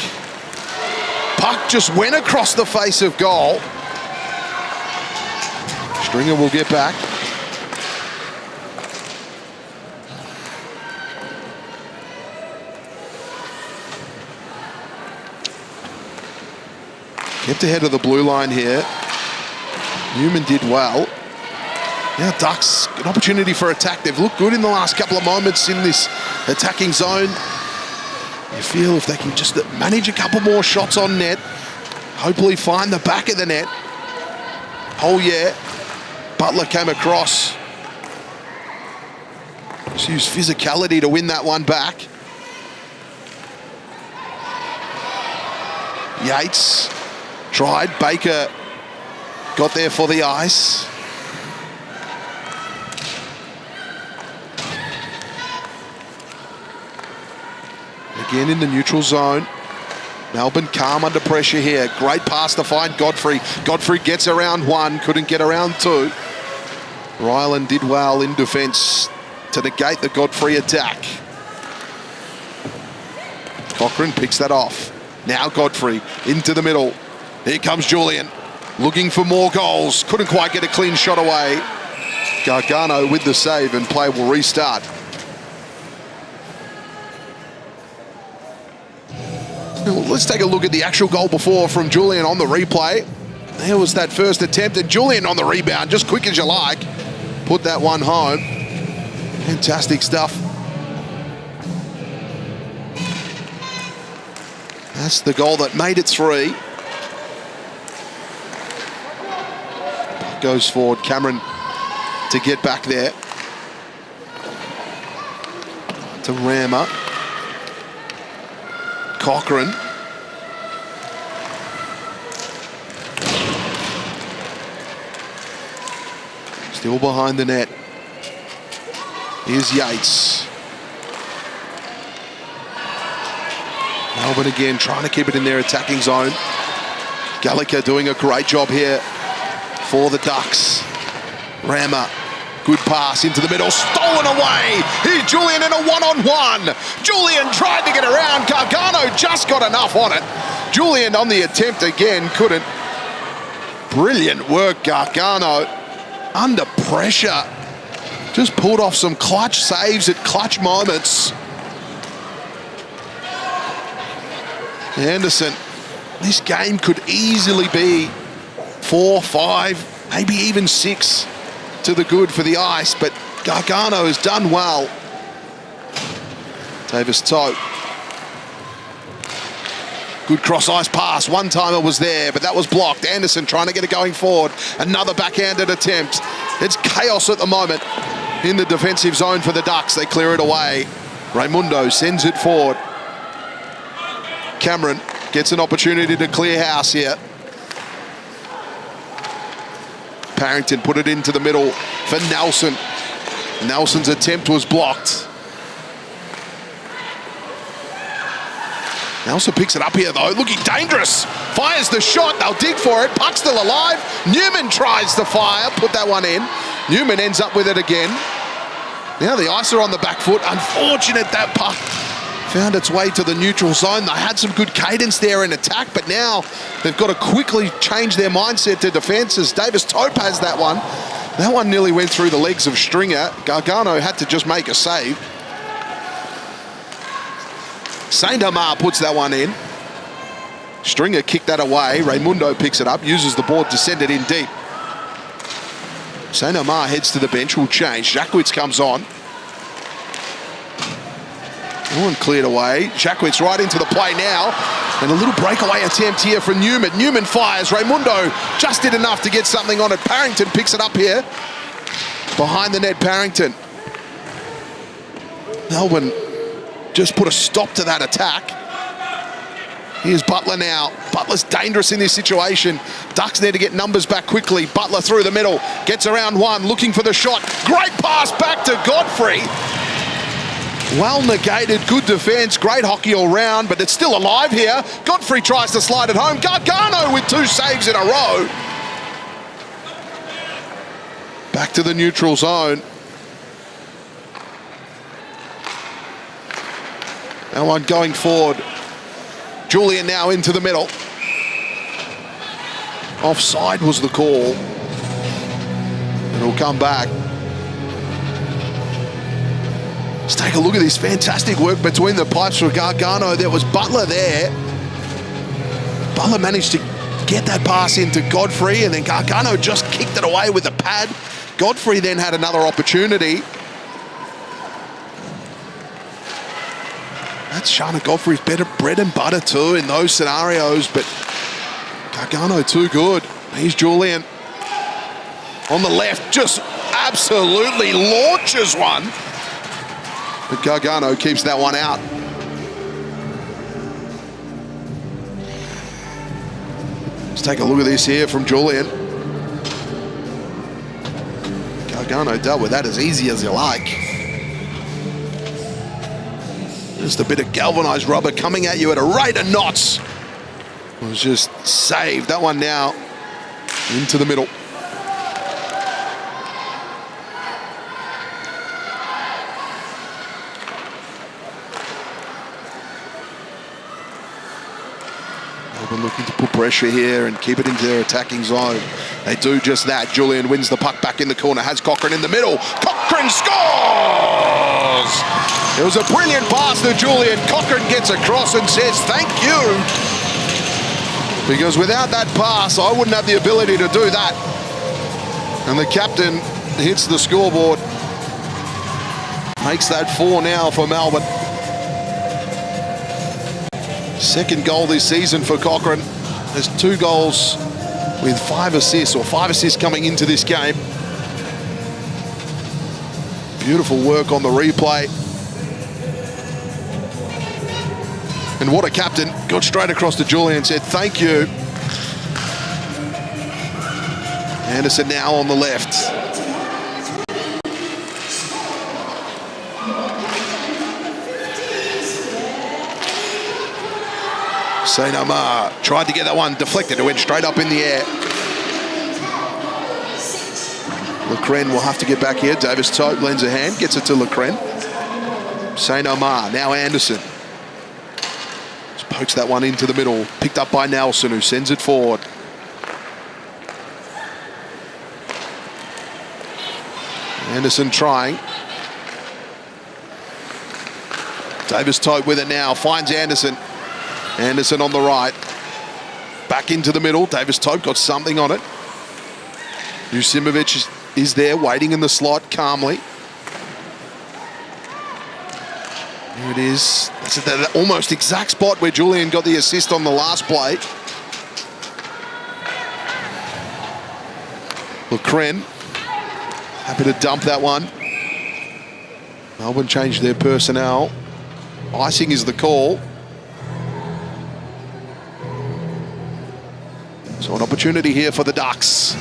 Speaker 1: Puck just went across the face of goal. Stringer will get back. Kept ahead of the blue line here. Newman did well. Now Ducks, an opportunity for attack. They've looked good in the last couple of moments in this attacking zone. You feel if they can just manage a couple more shots on net, hopefully find the back of the net. Oh yeah, Butler came across. Just used physicality to win that one back. Yates tried, Baker got there for the ice. Again in the neutral zone. Melbourne calm under pressure here. Great pass to find Godfrey. Godfrey gets around one, couldn't get around two. Ryland did well in defence to negate the Godfrey attack. Cochrane picks that off. Now Godfrey into the middle. Here comes Julian, looking for more goals. Couldn't quite get a clean shot away. Gargano with the save and play will restart. Let's take a look at the actual goal before from Julian on the replay. There was that first attempt, and Julian on the rebound, just quick as you like. Put that one home. Fantastic stuff. That's the goal that made it 3. goes forward. Cameron to get back there. To Rammer. Cochrane. Still behind the net. Here's Yates. Melbourne again trying to keep it in their attacking zone. Gallagher doing a great job here for the Ducks. Rammer, good pass into the middle, stolen away. Here's Julian in a one-on-one. Julian tried to get around. Gargano just got enough on it. Julian on the attempt again, couldn't. Brilliant work, Gargano. Under pressure. Just pulled off some clutch saves at clutch moments. Anderson, this game could easily be 4, 5, maybe even 6 to the good for the Ice, but Gargano has done well. Davis Tote. Good cross-ice pass. One-timer was there, but that was blocked. Anderson trying to get it going forward. Another backhanded attempt. It's chaos at the moment in the defensive zone for the Ducks. They clear it away. Raimundo sends it forward. Cameron gets an opportunity to clear house here. Parrington put it into the middle for Nelson. Nelson's attempt was blocked. Nelson picks it up here though, looking dangerous. Fires the shot, they'll dig for it. Puck's still alive. Newman tries to fire, put that one in. Newman ends up with it again. Now the Ice are on the back foot. Unfortunate that puck found its way to the neutral zone. They had some good cadence there in attack, but now they've got to quickly change their mindset to defence as Davis Tope has that one. That one nearly went through the legs of Stringer. Gargano had to just make a save. Saint Amar puts that one in. Stringer kicked that away. Raimundo picks it up, uses the board to send it in deep. Saint Amar heads to the bench, will change. Jackwitz comes on. One cleared away. Jackwitz right into the play now. And a little breakaway attempt here from Newman. Newman fires. Raimundo just did enough to get something on it. Parrington picks it up here. Behind the net, Parrington. Melbourne just put a stop to that attack. Here's Butler now. Butler's dangerous in this situation. Ducks need to get numbers back quickly. Butler through the middle. Gets around one, looking for the shot. Great pass back to Godfrey. Well negated, good defence, great hockey all round, but it's still alive here. Godfrey tries to slide it home. Gargano with 2 saves in a row. Back to the neutral zone. That one going forward. Julian now into the middle. Offside was the call. It'll come back. Let's take a look at this fantastic work between the pipes for Gargano. There was Butler there. Butler managed to get that pass into Godfrey, and then Gargano just kicked it away with a pad. Godfrey then had another opportunity. That's Shana Godfrey's bread and butter too in those scenarios, but Gargano too good. Here's Julian on the left, just absolutely launches one. But Gargano keeps that one out. Let's take a look at this here from Julian. Gargano dealt with that as easy as you like. Just a bit of galvanised rubber coming at you at a rate of knots. It was just saved. That one now into the middle. Melbourne looking to put pressure here and keep it into their attacking zone. They do just that. Julian wins the puck back in the corner, has Cochrane in the middle. Cochrane scores! It was a brilliant pass to Julian. Cochrane gets across and says, thank you. Because without that pass, I wouldn't have the ability to do that. And the captain hits the scoreboard. Makes that 4 now for Melbourne. Second goal this season for Cochrane. There's 2 goals with 5 assists, or 5 assists coming into this game. Beautiful work on the replay. And what a captain. Got straight across to Julian and said, thank you. Anderson now on the left. St. Omar tried to get that one deflected. It went straight up in the air. Lecren will have to get back here. Davis Tope lends a hand, gets it to Lecren. St. Omar, now Anderson. Just pokes that one into the middle. Picked up by Nelson, who sends it forward. Anderson trying. Davis Tope with it now, finds Anderson. Anderson on the right. Back into the middle. Davis Tope got something on it. Jusimovic is there, waiting in the slot calmly. Here it is. That's that almost exact spot where Julian got the assist on the last play. Lecren happy to dump that one. Melbourne changed their personnel. Icing is the call. So an opportunity here for the Ducks.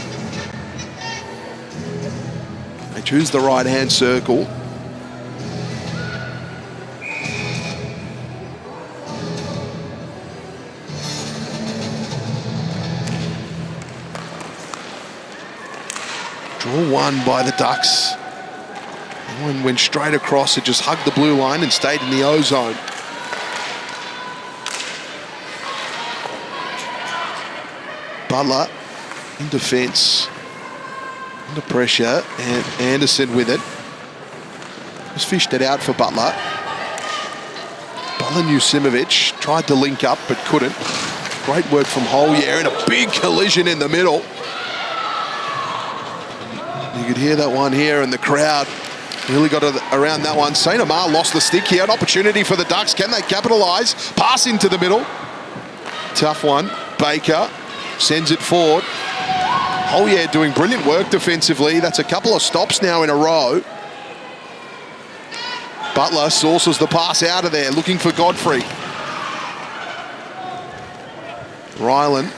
Speaker 1: They choose the right-hand circle. Draw one by the Ducks. One went straight across. It just hugged the blue line and stayed in the O zone. Butler in defence, under pressure, and Anderson with it. Just fished it out for Butler. Butler and Jusimovic tried to link up but couldn't. Great work from Hollier and a big collision in the middle. You could hear that one here, and the crowd really got around that one. St. Omar lost the stick here. An opportunity for the Ducks. Can they capitalise? Pass into the middle. Tough one. Baker sends it forward. Hollier doing brilliant work defensively. That's a couple of stops now in a row. Butler sources the pass out of there, looking for Godfrey. Ryland.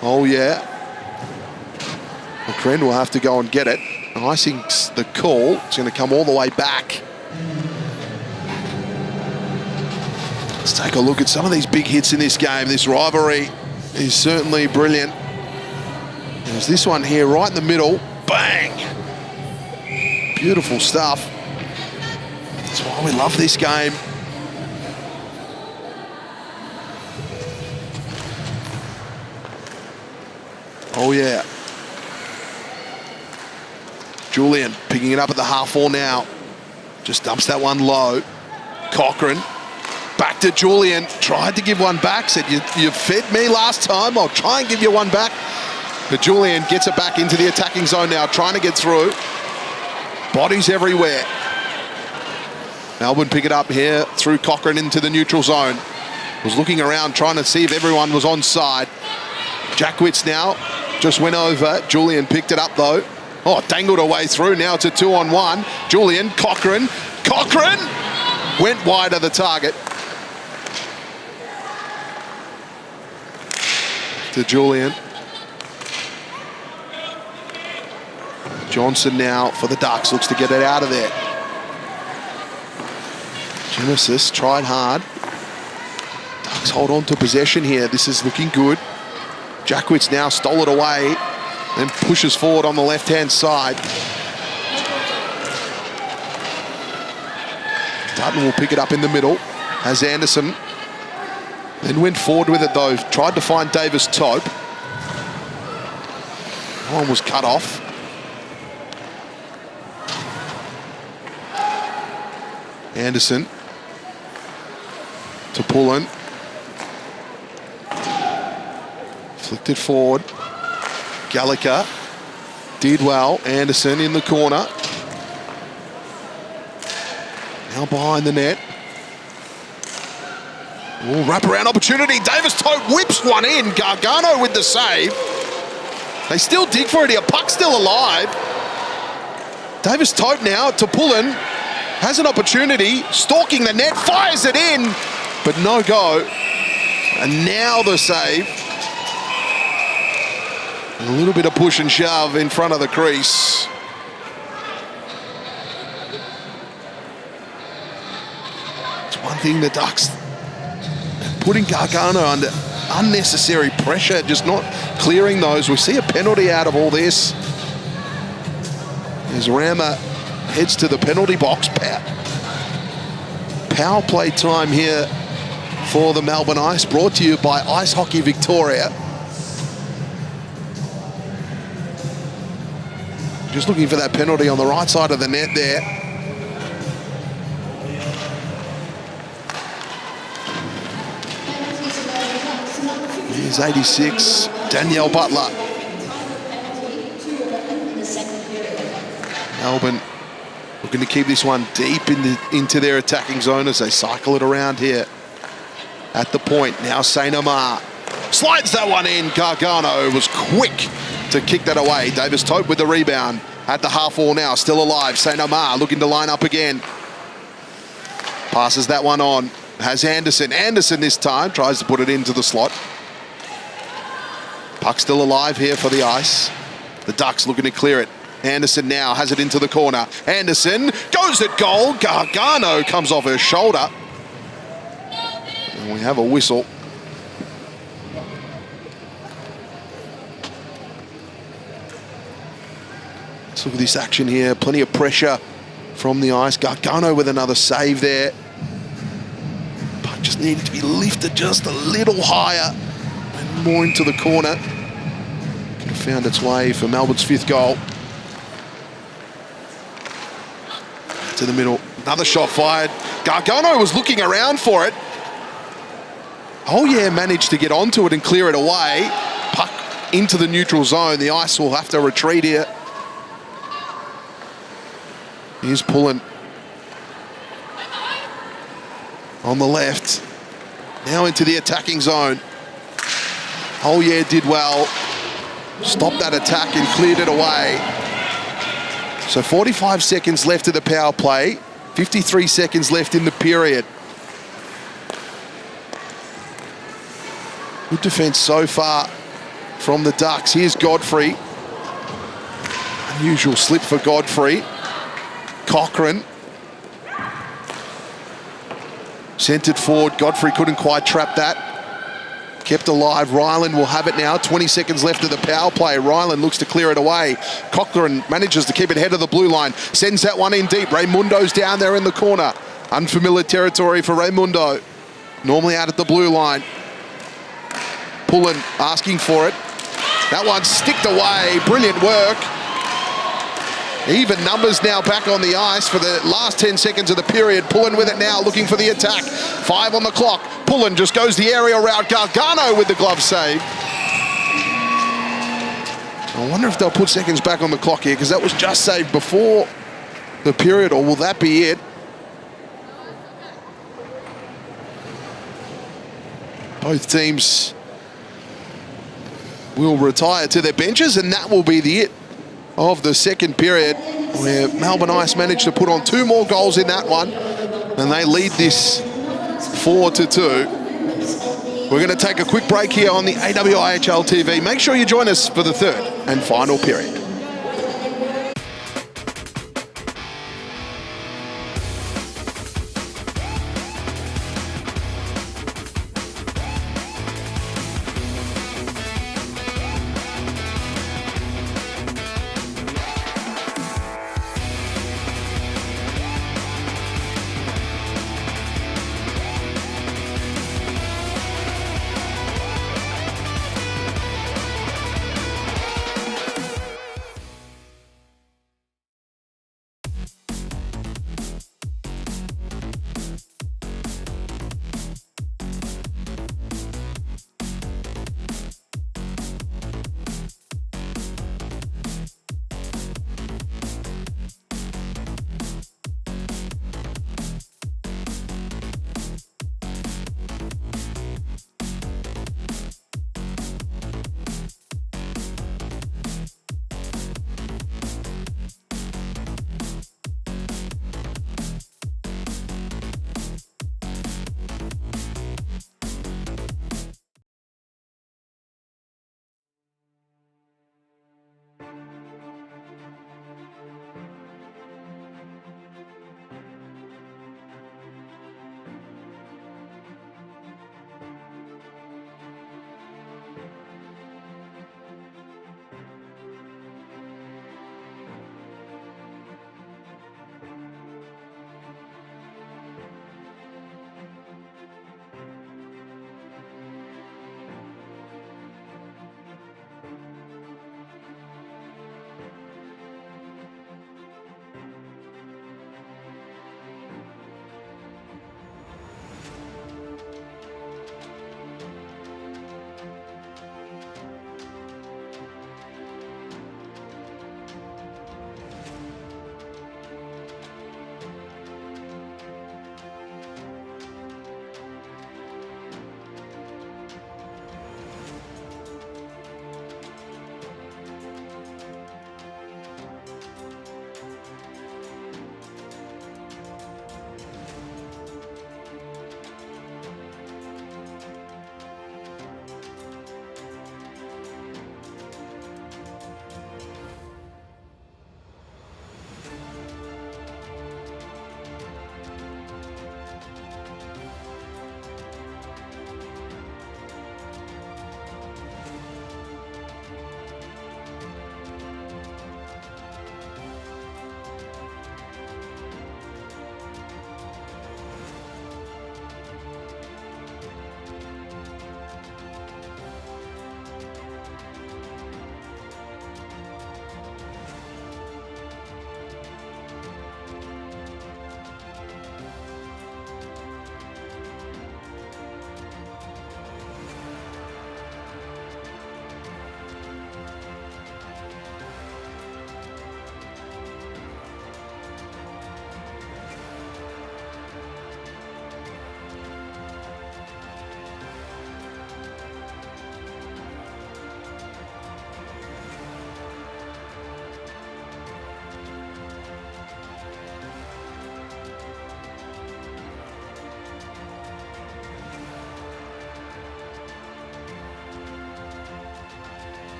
Speaker 1: Hollier. Lecren will have to go and get it. Icing's the call. It's going to come all the way back. Let's take a look at some of these big hits in this game. This rivalry is certainly brilliant. There's this one here right in the middle. Bang! Beautiful stuff. That's why we love this game. Oh yeah. Julian picking it up at the half wall now. Just dumps that one low. Cochrane. Back to Julian. Tried to give one back. Said, you fed me last time. I'll try and give you one back. But Julian gets it back into the attacking zone now, trying to get through. Bodies everywhere. Melbourne pick it up here through Cochrane into the neutral zone. Was looking around, trying to see if everyone was onside. Jackwitz now just went over. Julian picked it up though. Oh, dangled away through. Now it's a 2-on-1. Julian, Cochrane. Cochrane went wide of the target. To Julian. Johnson now for the Ducks. Looks to get it out of there. Genesis tried hard. Ducks hold on to possession here. This is looking good. Jackwitz now stole it away. Then pushes forward on the left-hand side. Dutton will pick it up in the middle. Has Anderson. Then went forward with it though. Tried to find Davis Tope. One was cut off. Anderson. To Pullen. Flicked it forward. Gallagher did well. Anderson in the corner. Now behind the net. Ooh, wrap-around opportunity. Davis Tote whips one in. Gargano with the save. They still dig for it here. Puck's still alive. Davis Tote now to Pullen. Has an opportunity. Stalking the net. Fires it in. But no go. And now the save. A little bit of push and shove in front of the crease. It's one thing the Ducks putting Gargano under unnecessary pressure, just not clearing those. We see a penalty out of all this. As Rama heads to the penalty box. Power play time here for the Melbourne Ice, brought to you by Ice Hockey Victoria. Just looking for that penalty on the right side of the net there. Here's 86, Danielle Butler. Melbourne looking to keep this one deep into their attacking zone as they cycle it around here. At the point, now Saint Amar slides that one in. Gargano was quick to kick that away. Davis Tote with the rebound at the half wall now, still alive. Saint Amar looking to line up again. Passes that one on. Has Anderson. Anderson this time tries to put it into the slot. Puck still alive here for the Ice. The Ducks looking to clear it. Anderson now has it into the corner. Anderson goes at goal. Gargano comes off her shoulder. And we have a whistle. Let's look at this action here. Plenty of pressure from the Ice. Gargano with another save there. Puck just needed to be lifted just a little higher and more into the corner. Could have found its way for Melbourne's 5th goal. To the middle. Another shot fired. Gargano was looking around for it. Oh yeah, managed to get onto it and clear it away. Puck into the neutral zone. The Ice will have to retreat here. Here's Pullen on the left. Now into the attacking zone. Oh yeah, did well. Stopped that attack and cleared it away. So 45 seconds left of the power play. 53 seconds left in the period. Good defense so far from the Ducks. Here's Godfrey. Unusual slip for Godfrey. Cochrane. Centered forward. Godfrey couldn't quite trap that. Kept alive. Ryland will have it now. 20 seconds left of the power play. Ryland looks to clear it away. Cochrane manages to keep it head of the blue line. Sends that one in deep. Raimundo's down there in the corner. Unfamiliar territory for Raimundo. Normally out at the blue line. Pullen asking for it. That one sticked away. Brilliant work. Even numbers now back on the ice for the last 10 seconds of the period. Pullen with it now, looking for the attack. 5 on the clock. Pullen just goes the aerial route. Gargano with the glove save. I wonder if they'll put seconds back on the clock here, because that was just saved before the period, or will that be it? Both teams will retire to their benches, and that will be the it of the second period, where Melbourne Ice managed to put on 2 more goals in that one, and they lead this 4-2. We're going to take a quick break here on the AWIHL TV. Make sure you join us for the third and final period.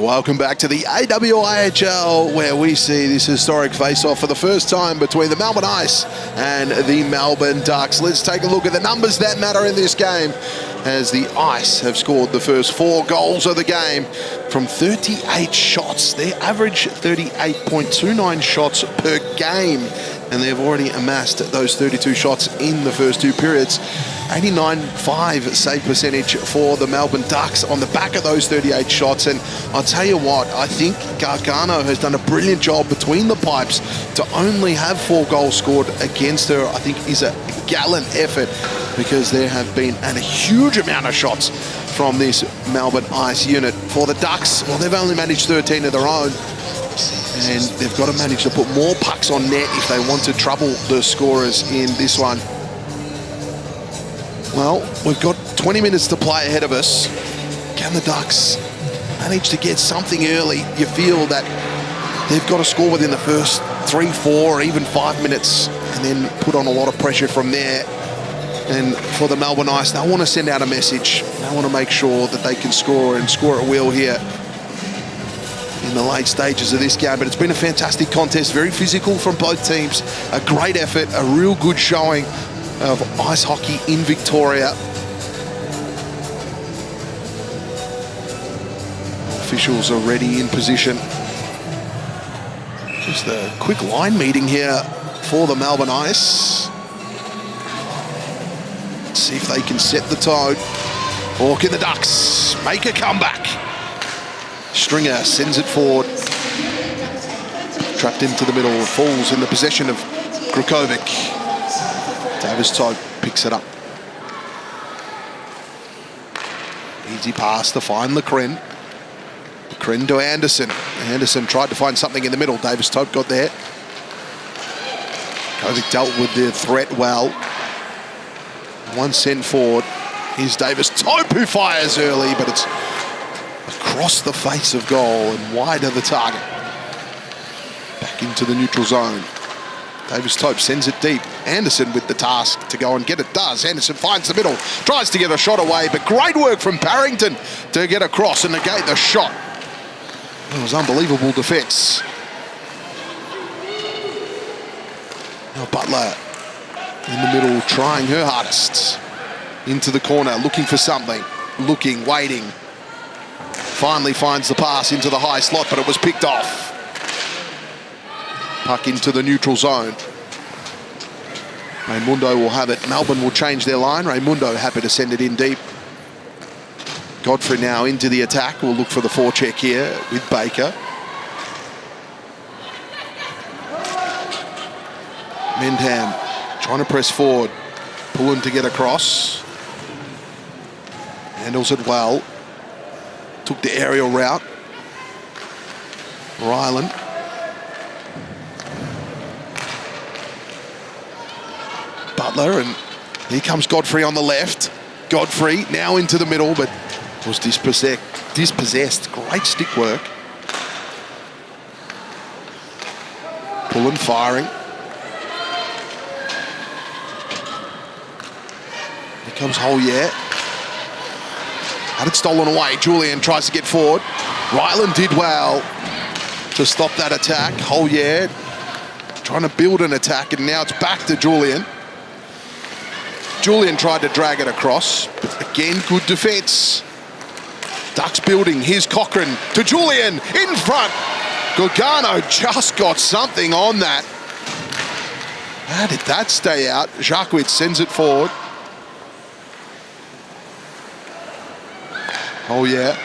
Speaker 1: Welcome back to the AWIHL, where we see this historic face-off for the first time between the Melbourne Ice and the Melbourne Ducks. Let's take a look at the numbers that matter in this game, as the Ice have scored the first 4 goals of the game from 38 shots. They average 38.29 shots per game, and they've already amassed those 32 shots in the first 2 periods. 89.5 save percentage for the Melbourne Ducks on the back of those 38 shots. And I'll tell you what, I think Gargano has done a brilliant job between the pipes. To only have 4 goals scored against her, I think, is a gallant effort, because there have been a huge amount of shots from this Melbourne Ice unit. For the Ducks, well, they've only managed 13 of their own, and they've got to manage to put more pucks on net if they want to trouble the scorers in this one. Well, we've got 20 minutes to play ahead of us. Can the Ducks manage to get something early? You feel that they've got to score within the first 3, 4, or even 5 minutes, and then put on a lot of pressure from there. And for the Melbourne Ice, they want to send out a message. They want to make sure that they can score, and score at will here in the late stages of this game. But it's been a fantastic contest, very physical from both teams. A great effort, a real good showing of ice hockey in Victoria. Officials already in position. Just a quick line meeting here for the Melbourne Ice. Let's see if they can set the tone, or can the Ducks make a comeback? Stringer sends it forward. Trapped into the middle, falls in the possession of Grukovic. Davis Tope picks it up. Easy pass to find Lecren. Lecren to Anderson. Anderson tried to find something in the middle. Davis Tope got there. Kovic dealt with the threat well. One sent forward. Here's Davis Tope, who fires early, but it's across the face of goal and wide of the target. Back into the neutral zone. Davis Tope sends it deep. Anderson with the task to go and get it. Does. Anderson finds the middle, tries to get a shot away, but great work from Barrington to get across and negate the shot. It was unbelievable defence. Now Butler in the middle, trying her hardest. Into the corner, looking for something. Looking, waiting. Finally finds the pass into the high slot, but it was picked off. Puck into the neutral zone. Raimundo will have it. Melbourne will change their line. Raimundo happy to send it in deep. Godfrey now into the attack. We'll look for the forecheck here with Baker. Mendham trying to press forward. Pulling to get across. Handles it well. Took the aerial route. Ryland. Butler, and here comes Godfrey on the left. Godfrey now into the middle, but was dispossessed. Great stick work. Pulling, firing. Here comes Hollier. Had it stolen away. Julian tries to get forward. Ryland did well to stop that attack. Hollier trying to build an attack, and now it's back to Julian. Julian tried to drag it across. Again, good defence. Ducks building. Here's Cochrane to Julian in front. Gargano just got something on that. How did that stay out? Jacquet sends it forward. Oh yeah.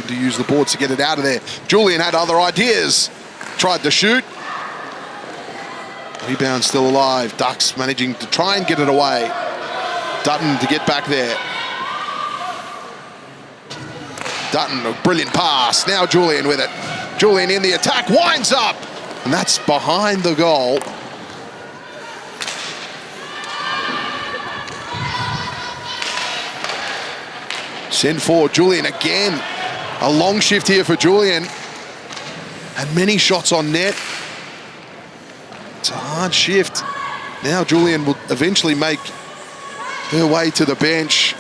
Speaker 1: To use the boards to get it out of there. Julian had other ideas. Tried to shoot. Rebound still alive. Ducks managing to try and get it away. Dutton to get back there. Dutton, a brilliant pass. Now Julian with it. Julian in the attack, winds up. And that's behind the goal. Send forward Julian again. A long shift here for Julian. And many shots on net. It's a hard shift. Now Julian will eventually make her way to the bench.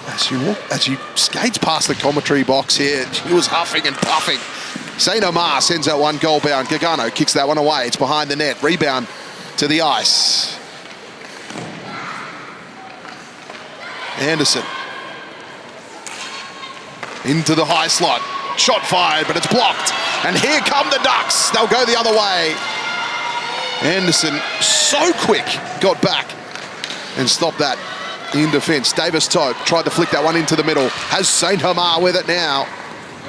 Speaker 1: As he skates past the commentary box here, he was huffing and puffing. St. Omar sends that one goal bound. Gargano kicks that one away. It's behind the net. Rebound to the ice. Anderson. Into the high slot. Shot fired, but it's blocked. And here come the Ducks. They'll go the other way. Anderson, so quick, got back and stopped that in defence. Davis Tope tried to flick that one into the middle. Has St. Omar with it now.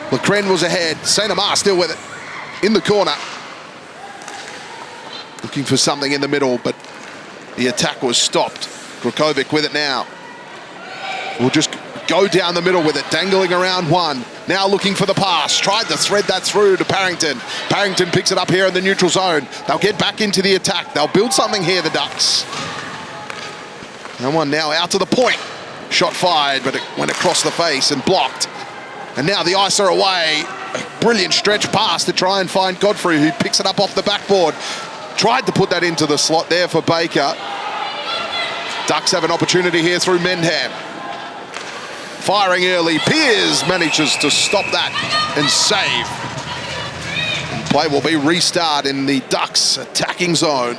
Speaker 1: Lecren was ahead. St. Omar still with it in the corner. Looking for something in the middle, but the attack was stopped. Grakovic with it now. We'll just go down the middle with it, dangling around one. Now looking for the pass. Tried to thread that through to Parrington. Parrington picks it up here in the neutral zone. They'll get back into the attack. They'll build something here, the Ducks. And one now out to the point. Shot fired, but it went across the face and blocked. And now the Ice are away. A brilliant stretch pass to try and find Godfrey, who picks it up off the backboard. Tried to put that into the slot there for Baker. Ducks have an opportunity here through Mendham. Firing early. Pearce manages to stop that and save. And play will be restart in the Ducks attacking zone.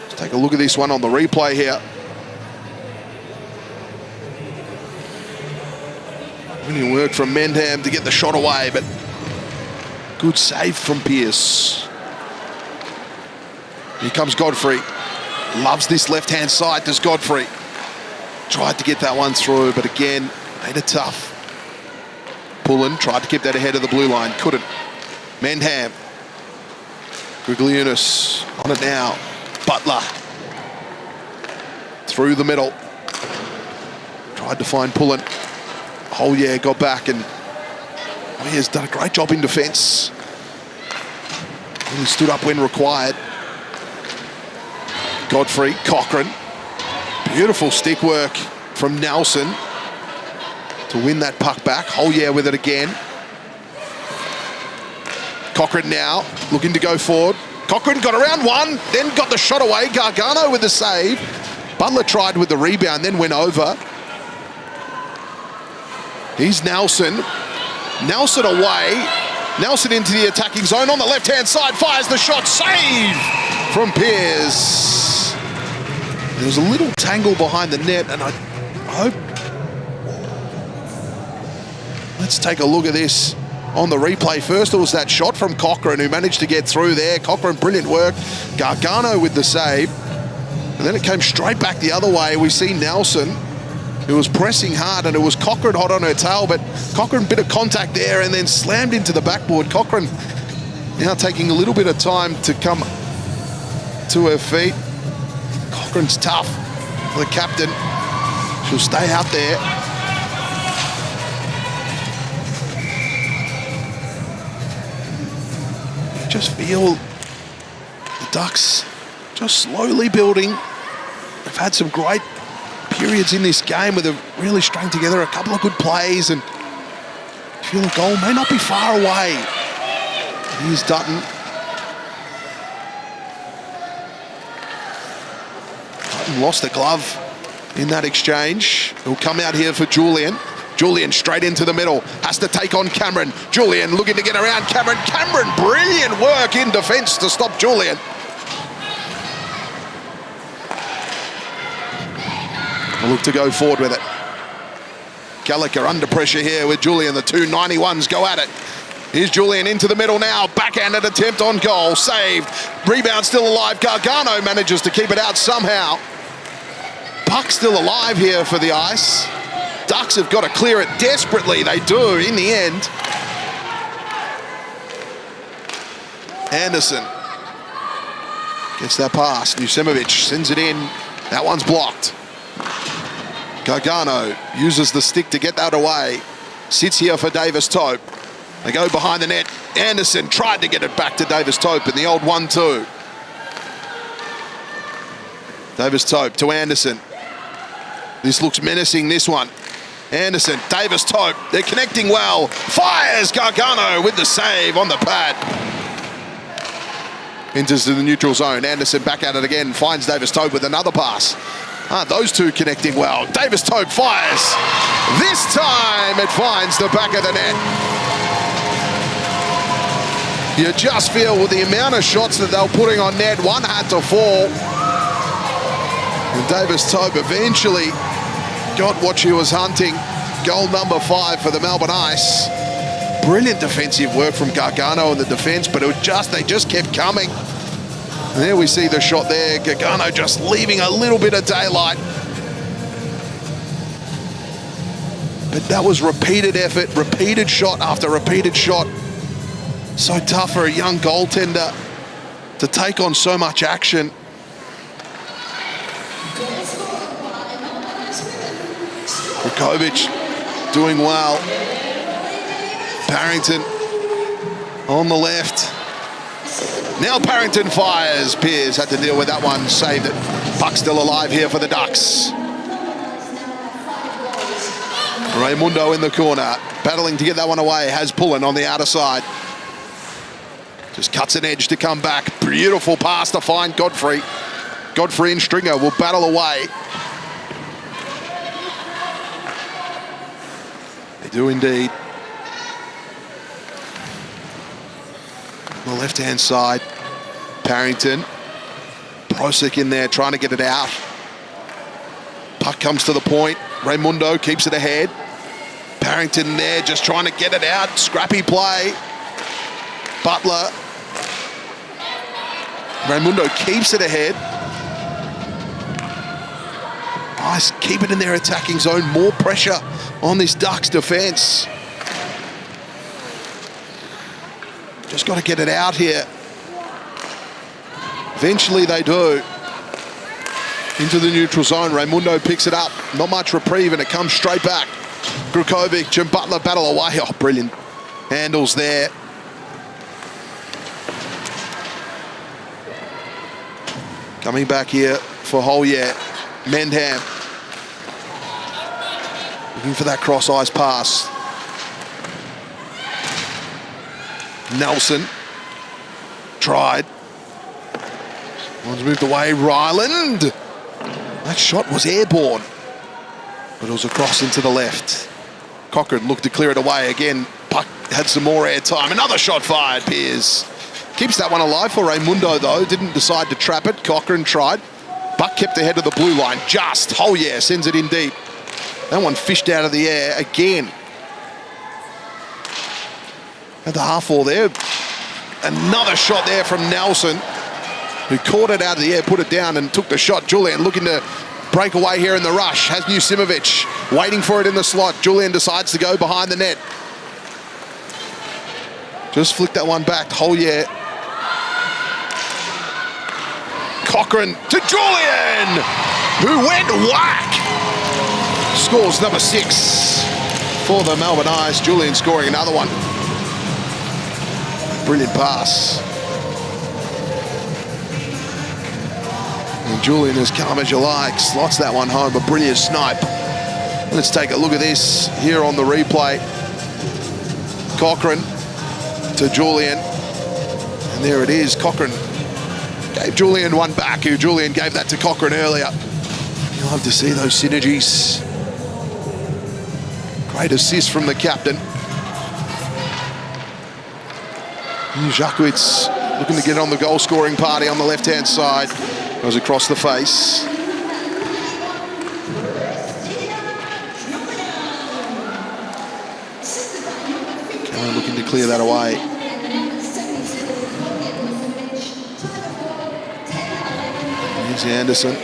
Speaker 1: Let's take a look at this one on the replay here. Really work from Mendham to get the shot away, but good save from Pearce. Here comes Godfrey. Loves this left-hand side, does Godfrey. Tried to get that one through, but again, made it tough. Pullen tried to keep that ahead of the blue line, couldn't. Mendham. Grigliunas on it now. Butler. Through the middle. Tried to find Pullen. Hollier got back, and he has done a great job in defence. He stood up when required. Godfrey, Cochrane. Beautiful stick work from Nelson to win that puck back. Hollier with it again. Cochrane now looking to go forward. Cochrane got around one, then got the shot away. Gargano with the save. Butler tried with the rebound, then went over. He's Nelson. Nelson away. Nelson into the attacking zone on the left-hand side. Fires the shot. Save from Pearce. There was a little tangle behind the net, and I hope... Let's take a look at this on the replay. First, it was that shot from Cochrane, who managed to get through there. Cochrane, brilliant work. Gargano with the save. And then it came straight back the other way. We see Nelson, who was pressing hard, and it was Cochrane hot on her tail, but Cochrane bit of contact there and then slammed into the backboard. Cochrane now taking a little bit of time to come to her feet. Cochrane's tough. The captain, she'll stay out there. Just feel the Ducks just slowly building. They've had some great periods in this game where they've really strung together a couple of good plays, and you feel the goal may not be far away. Here's Dutton. Dutton lost the glove in that exchange. He'll come out here for Julian. Julian straight into the middle, has to take on Cameron. Julian looking to get around Cameron. Cameron, brilliant work in defence to stop Julian. We'll look to go forward with it. Gallagher under pressure here with Julian. The two 91s go at it. Here's Julian into the middle now. Backhanded attempt on goal. Saved. Rebound still alive. Gargano manages to keep it out somehow. Puck still alive here for the Ice. Ducks have got to clear it desperately. They do in the end. Anderson gets that pass. Nusemovic sends it in. That one's blocked. Gargano uses the stick to get that away. Sits here for Davis Tope. They go behind the net. Anderson tried to get it back to Davis Tope in the old 1-2. Davis Tope to Anderson. This looks menacing, this one. Anderson, Davis Tope, they're connecting well. Fires Gargano with the save on the pad. Enters to the neutral zone. Anderson back at it again, finds Davis Tope with another pass. Those two connecting well. Davis-Tope fires. This time it finds the back of the net. You just feel with the amount of shots that they were putting on net, one had to fall. And Davis-Tope eventually got what she was hunting. Goal number 5 for the Melbourne Ice. Brilliant defensive work from Gargano in the defense, but they just kept coming. And there we see the shot there. Gargano just leaving a little bit of daylight. But that was repeated effort, repeated shot after repeated shot. So tough for a young goaltender to take on so much action. Vukovic doing well. Parrington on the left. Now Parrington fires. Pearce had to deal with that one. Saved it. Puck still alive here for the Ducks. Raimundo in the corner. Battling to get that one away. Has Pullen on the outer side. Just cuts an edge to come back. Beautiful pass to find Godfrey. Godfrey and Stringer will battle away. They do indeed. On the left-hand side, Parrington. Prosek in there trying to get it out. Puck comes to the point. Raimundo keeps it ahead. Parrington there just trying to get it out. Scrappy play. Butler. Raimundo keeps it ahead. Nice, keep it in their attacking zone. More pressure on this Ducks defense. Just got to get it out here. Eventually they do. Into the neutral zone. Raimundo picks it up. Not much reprieve, and it comes straight back. Grukovic and Butler battle away. Oh, brilliant handles there. Coming back here for Holyer. Mendham. Looking for that cross-ice pass. Nelson. Tried. One's moved away. Ryland. That shot was airborne. But it was across into the left. Cochran looked to clear it away again. Puck had some more air time. Another shot fired, Pearce. Keeps that one alive for Raimundo, though. Didn't decide to trap it. Cochran tried. Buck kept ahead of the blue line. Just. Oh, yeah, sends it in deep. That one fished out of the air again. At the half wall there. Another shot there from Nelson, who caught it out of the air, put it down and took the shot. Julian looking to break away here in the rush. Has Nusimovic waiting for it in the slot. Julian decides to go behind the net. Just flicked that one back. Holyer. Cochran to Julian, who went whack. Scores number 6 for the Melbourne Ice. Julian scoring another one. Brilliant pass. And Julian is calm as you like. Slots that one home. A brilliant snipe. Let's take a look at this here on the replay. Cochran to Julian. And there it is. Cochran gave Julian one back, who Julian gave that to Cochran earlier. You'll have to see those synergies. Great assist from the captain. Jakwitz looking to get on the goal-scoring party on the left-hand side. Goes across the face. Cameron looking to clear that away. Here's Anderson.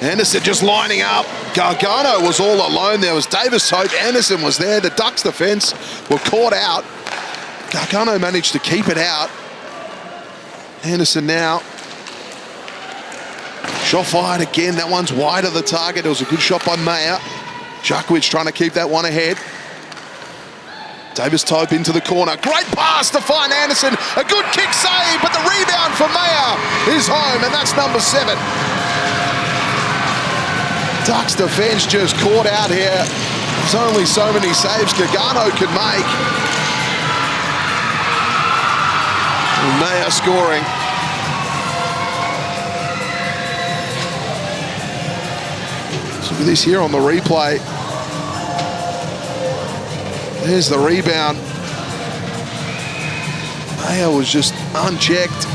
Speaker 1: Anderson just lining up. Gargano was all alone. There was Davis-Tope. Anderson was there. The Ducks defense were caught out. Gargano managed to keep it out. Anderson now. Shot fired again. That one's wide of the target. It was a good shot by Mayer. Jakwitz trying to keep that one ahead. Davis-Tope into the corner. Great pass to find Anderson. A good kick save, but the rebound for Mayer is home, and that's number 7. Ducks defense just caught out here. There's only so many saves Gargano could make. And Mayer scoring. Look at this here on the replay. There's the rebound. Maya was just unchecked.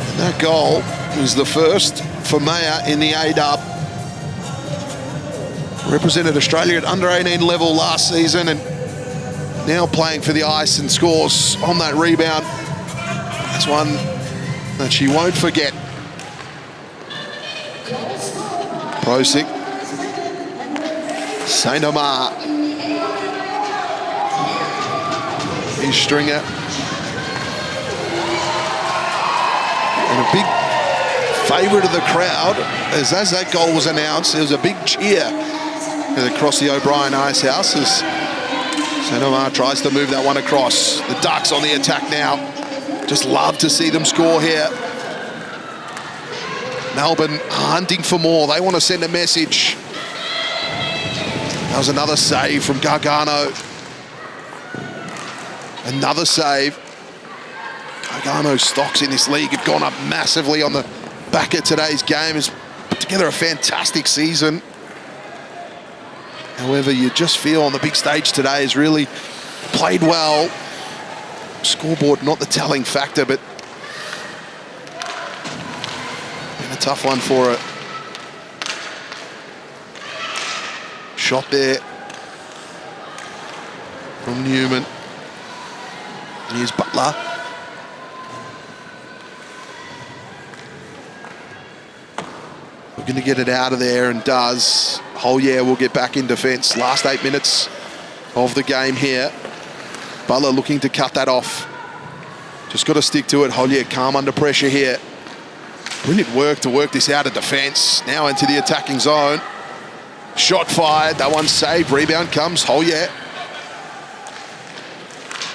Speaker 1: And that goal was the first for Maya in the A-Dub. Represented Australia at under 18 level last season and now playing for the Ice and scores on that rebound. That's one that she won't forget. Prosic. St. Omar. Here's Stringer. And a big favourite of the crowd. As that goal was announced, there was a big cheer across the O'Brien Icehouse as St. Omar tries to move that one across. The Ducks on the attack now. Just love to see them score here. Melbourne hunting for more. They want to send a message. That was another save from Gargano. Another save. Gargano's stocks in this league have gone up massively on the back of today's game. Has put together a fantastic season. However, you just feel on the big stage today has really played well. Scoreboard not the telling factor, but been a tough one for her. Shot there from Newman. And here's Butler. We're going to get it out of there and does. Hollier will get back in defence. Last 8 minutes of the game here. Butler looking to cut that off. Just got to stick to it. Hollier calm under pressure here. Brilliant work to work this out of defence. Now into the attacking zone. Shot fired. That one saved. Rebound comes. Hollier.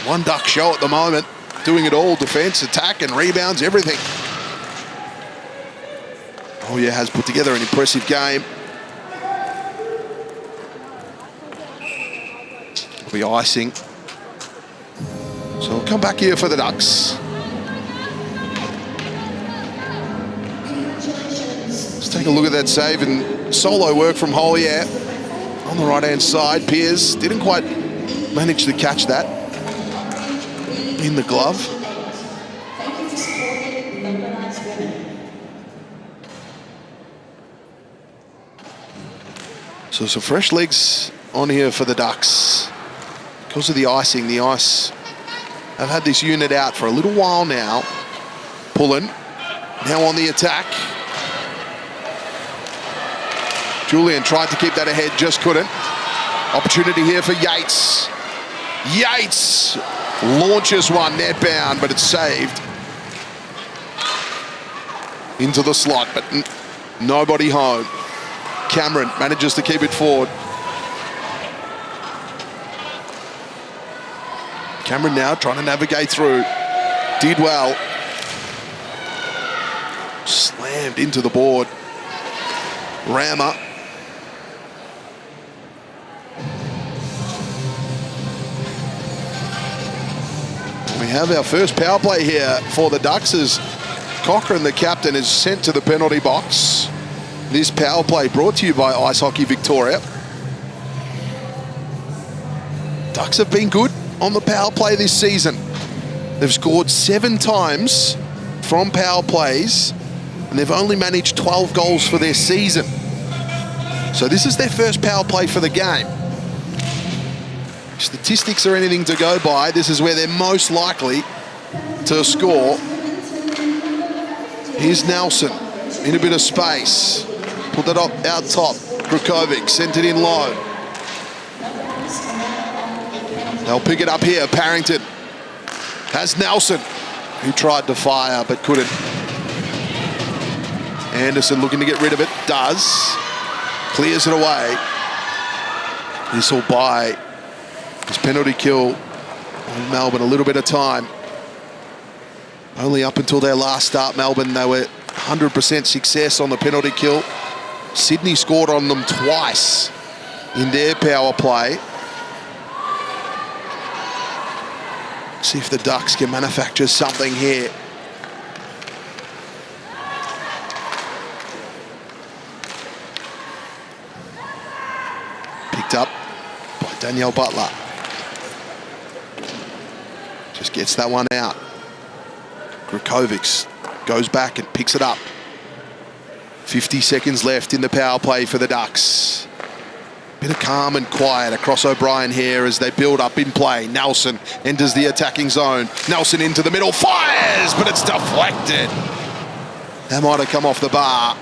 Speaker 1: One Duck show at the moment. Doing it all. Defence, attack and rebounds. Everything. Hollier has put together an impressive game. It'll be icing. So we'll come back here for the Ducks. Let's take a look at that save and solo work from Hollier on the right-hand side. Piers didn't quite manage to catch that in the glove. So some fresh legs on here for the Ducks. Because of the icing, the Ice have had this unit out for a little while now. Pullen, now on the attack. Julian tried to keep that ahead, just couldn't. Opportunity here for Yates. Yates launches one, net bound, but it's saved. Into the slot, but nobody home. Cameron manages to keep it forward. Cameron now trying to navigate through. Did well. Slammed into the board. Rammer. We have our first power play here for the Ducks as Cochrane, the captain, is sent to the penalty box. This power play brought to you by Ice Hockey Victoria. Ducks have been good on the power play this season. They've scored 7 times from power plays and they've only managed 12 goals for their season. So this is their first power play for the game. If statistics are anything to go by, this is where they're most likely to score. Here's Nelson in a bit of space. Put that up out top. Grukovic sent it in low. They'll pick it up here. Parrington has Nelson, who tried to fire but couldn't. Anderson looking to get rid of it. Does. Clears it away. This will buy his penalty kill on Melbourne a little bit of time. Only up until their last start, Melbourne, they were 100% success on the penalty kill. Sydney scored on them twice in their power play. See if the Ducks can manufacture something here. Danielle Butler. Just gets that one out. Grukovics goes back and picks it up. 50 seconds left in the power play for the Ducks. Bit of calm and quiet across O'Brien here as they build up in play. Nelson enters the attacking zone. Nelson into the middle, fires, but it's deflected. That might have come off the bar.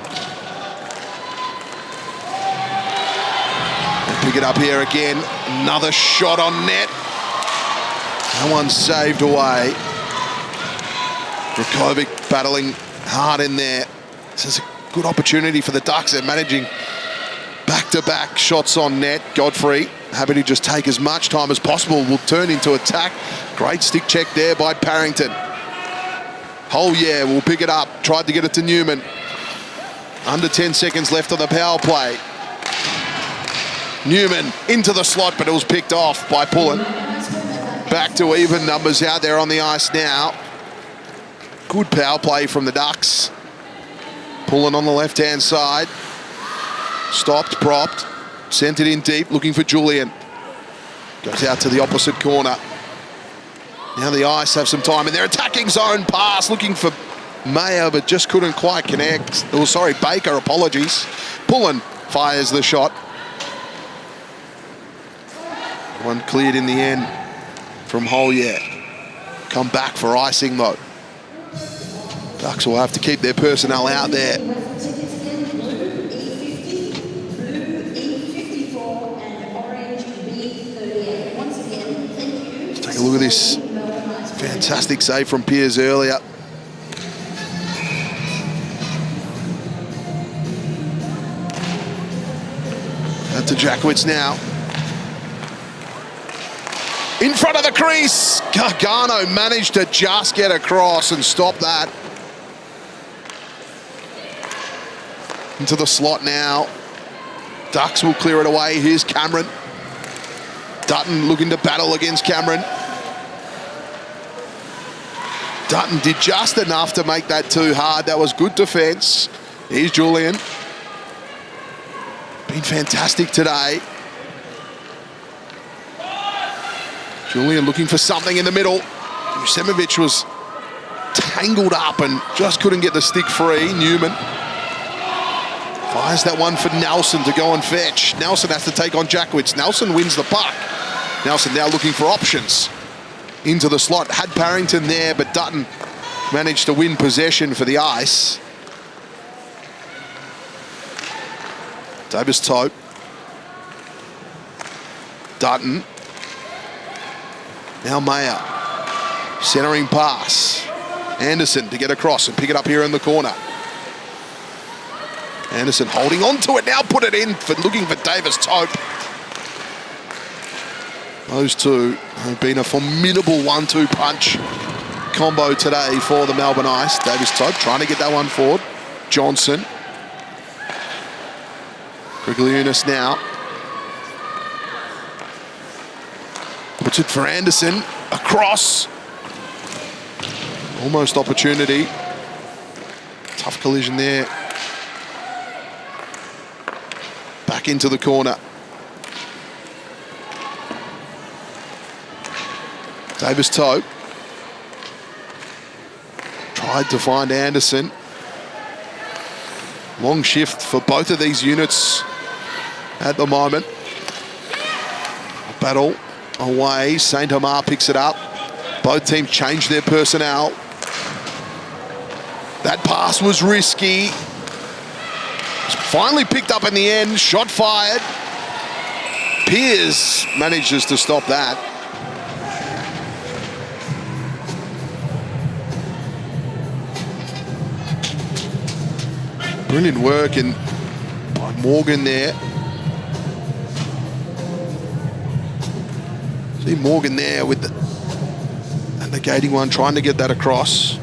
Speaker 1: Pick it up here again. Another shot on net. That one's saved away. Grukovic battling hard in there. This is a good opportunity for the Ducks. They're managing back-to-back shots on net. Godfrey happy to just take as much time as possible. Will turn into attack. Great stick check there by Parrington. Hollier will pick it up. Tried to get it to Newman. Under 10 seconds left on the power play. Newman into the slot, but it was picked off by Pullen. Back to even numbers out there on the ice now. Good power play from the Ducks. Pullen on the left-hand side. Stopped, propped, sent it in deep, looking for Julian. Goes out to the opposite corner. Now the Ice have some time in their attacking zone. Pass, looking for Mayer, but just couldn't quite connect. Oh, sorry, Baker, apologies. Pullen fires the shot. One cleared in the end from Hollier. Come back for icing though. Ducks will have to keep their personnel out there. Let's take a look at this fantastic save from Piers earlier. Out to Jackwitz now. In front of the crease, Gargano managed to just get across and stop that. Into the slot now. Ducks will clear it away. Here's Cameron. Dutton looking to battle against Cameron. Dutton did just enough to make that too hard. That was good defense. Here's Julian. Been fantastic today. Julian looking for something in the middle. Jusemovic was tangled up and just couldn't get the stick free. Newman fires that one for Nelson to go and fetch. Nelson has to take on Jackwitz. Nelson wins the puck. Nelson now looking for options. Into the slot. Had Parrington there, but Dutton managed to win possession for the Ice. Davis-Tope. Dutton. Now Mayer. Centering pass. Anderson to get across and pick it up here in the corner. Anderson holding on to it now, put it in for looking for Davis-Tope. Those two have been a formidable 1-2 punch combo today for the Melbourne Ice. Davis-Tope trying to get that one forward. Johnson. Grigliunas now. Puts it for Anderson. Across. Almost opportunity. Tough collision there. Back into the corner. Davis-Tope. Tried to find Anderson. Long shift for both of these units at the moment. Battle away. St. Amar picks it up. Both teams change their personnel. That pass was risky. Finally picked up in the end. Shot fired. Piers manages to stop that. Brilliant work by Morgan there. See Morgan there with the negating one, trying to get that across.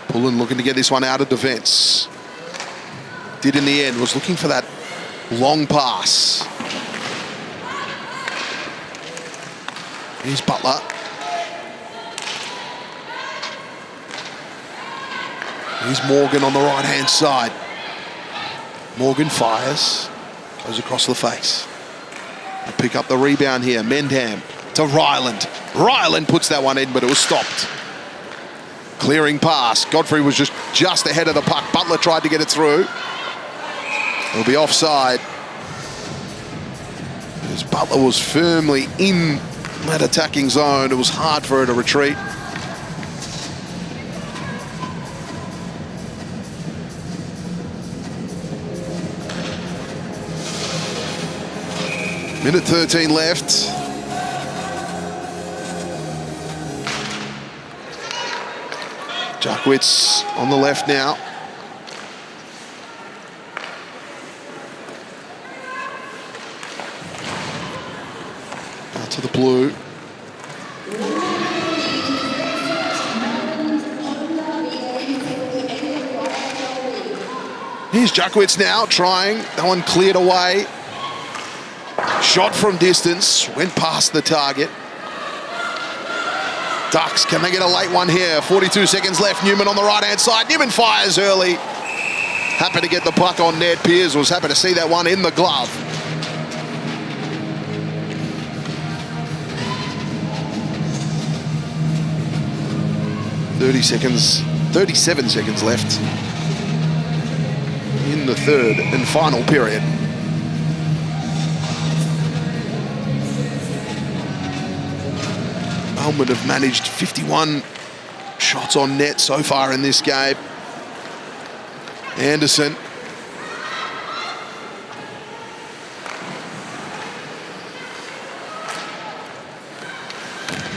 Speaker 1: Pullen looking to get this one out of defence. Did in the end, was looking for that long pass. Here's Butler. Here's Morgan on the right-hand side. Morgan fires. Goes across the face. They'll pick up the rebound here. Mendham to Ryland. Ryland puts that one in, but it was stopped. Clearing pass. Godfrey was just ahead of the puck. Butler tried to get it through. It'll be offside. As Butler was firmly in that attacking zone, it was hard for her to retreat. Minute 13 left. Jackwitz on the left now. Out to the blue. Here's Jackwitz now trying. That one cleared away. Shot from distance, went past the target. Ducks, can they get a late one here? 42 seconds left, Newman on the right-hand side. Newman fires early. Happy to get the puck on net. Piers was happy to see that one in the glove. $37 seconds left in the third and final period. Melbourne have managed 51 shots on net so far in this game. Anderson.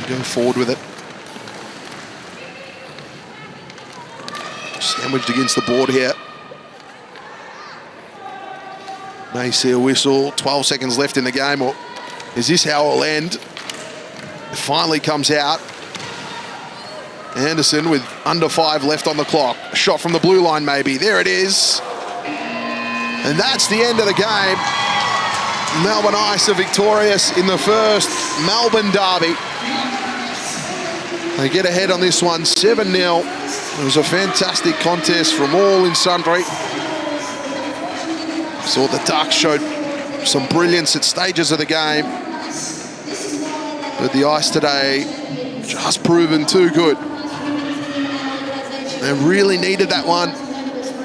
Speaker 1: Go forward with it. Sandwiched against the board here. May see a whistle. 12 seconds left in the game, or is this how it'll end? It finally comes out. Anderson with under 5 left on the clock. A shot from the blue line maybe. There it is. And that's the end of the game. Melbourne Ice are victorious in the first Melbourne derby. They get ahead on this one 7-0. It was a fantastic contest from all in sundry. Saw the Ducks showed some brilliance at stages of the game. But the Ice today just proven too good. They really needed that one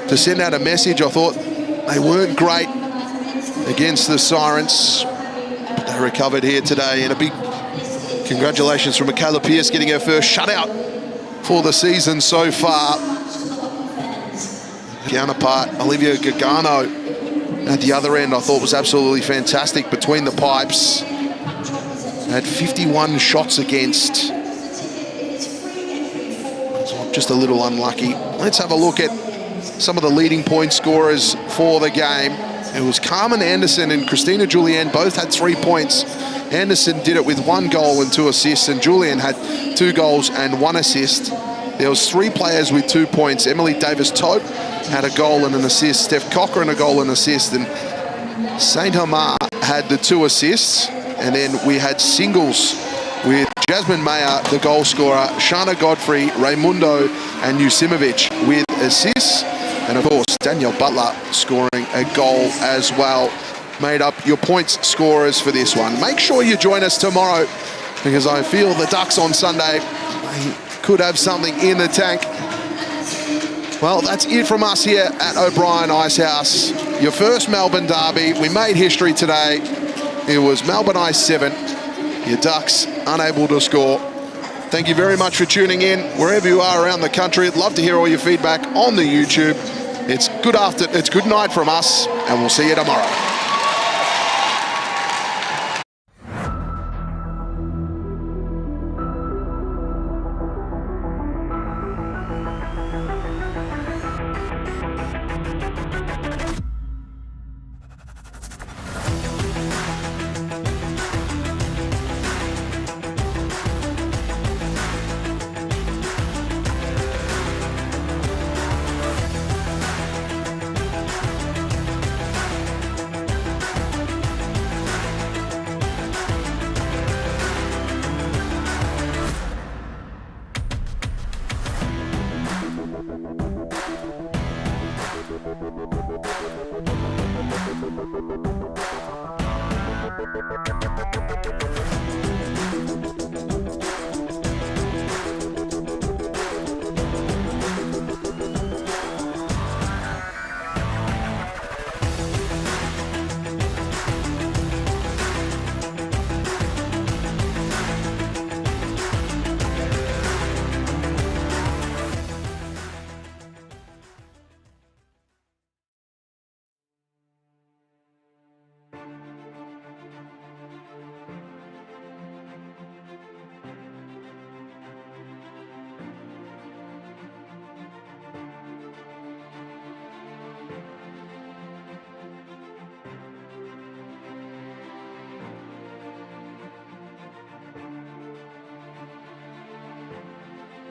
Speaker 1: to send out a message. I thought they weren't great against the Sirens. But they recovered here today, and a big congratulations from Michaela Pearce getting her first shutout for the season so far. Counterpart Olivia Gagano at the other end I thought was absolutely fantastic between the pipes. Had 51 shots against. So just a little unlucky. Let's have a look at some of the leading point scorers for the game. It was Carmen Anderson and Christina Julienne, both had 3 points. Anderson did it with 1 goal and 2 assists, and Julienne had 2 goals and 1 assist. There was 3 players with 2 points. Emily Davis-Tope had a goal and an assist. Steph Cochran a goal and assist, and Saint Hamar had the 2 assists. And then we had singles with Jasmine Mayer, the goal scorer, Shana Godfrey, Raimundo, and Jusimovic with assists. And of course, Danielle Butler scoring a goal as well. Made up your points scorers for this one. Make sure you join us tomorrow, because I feel the Ducks on Sunday, they could have something in the tank. Well, that's it from us here at O'Brien Icehouse. Your first Melbourne derby. We made history today. It was Melbourne Ice 7. Your Ducks unable to score. Thank you very much for tuning in. Wherever you are around the country, I'd love to hear all your feedback on the YouTube. It's good night from us, and we'll see you tomorrow.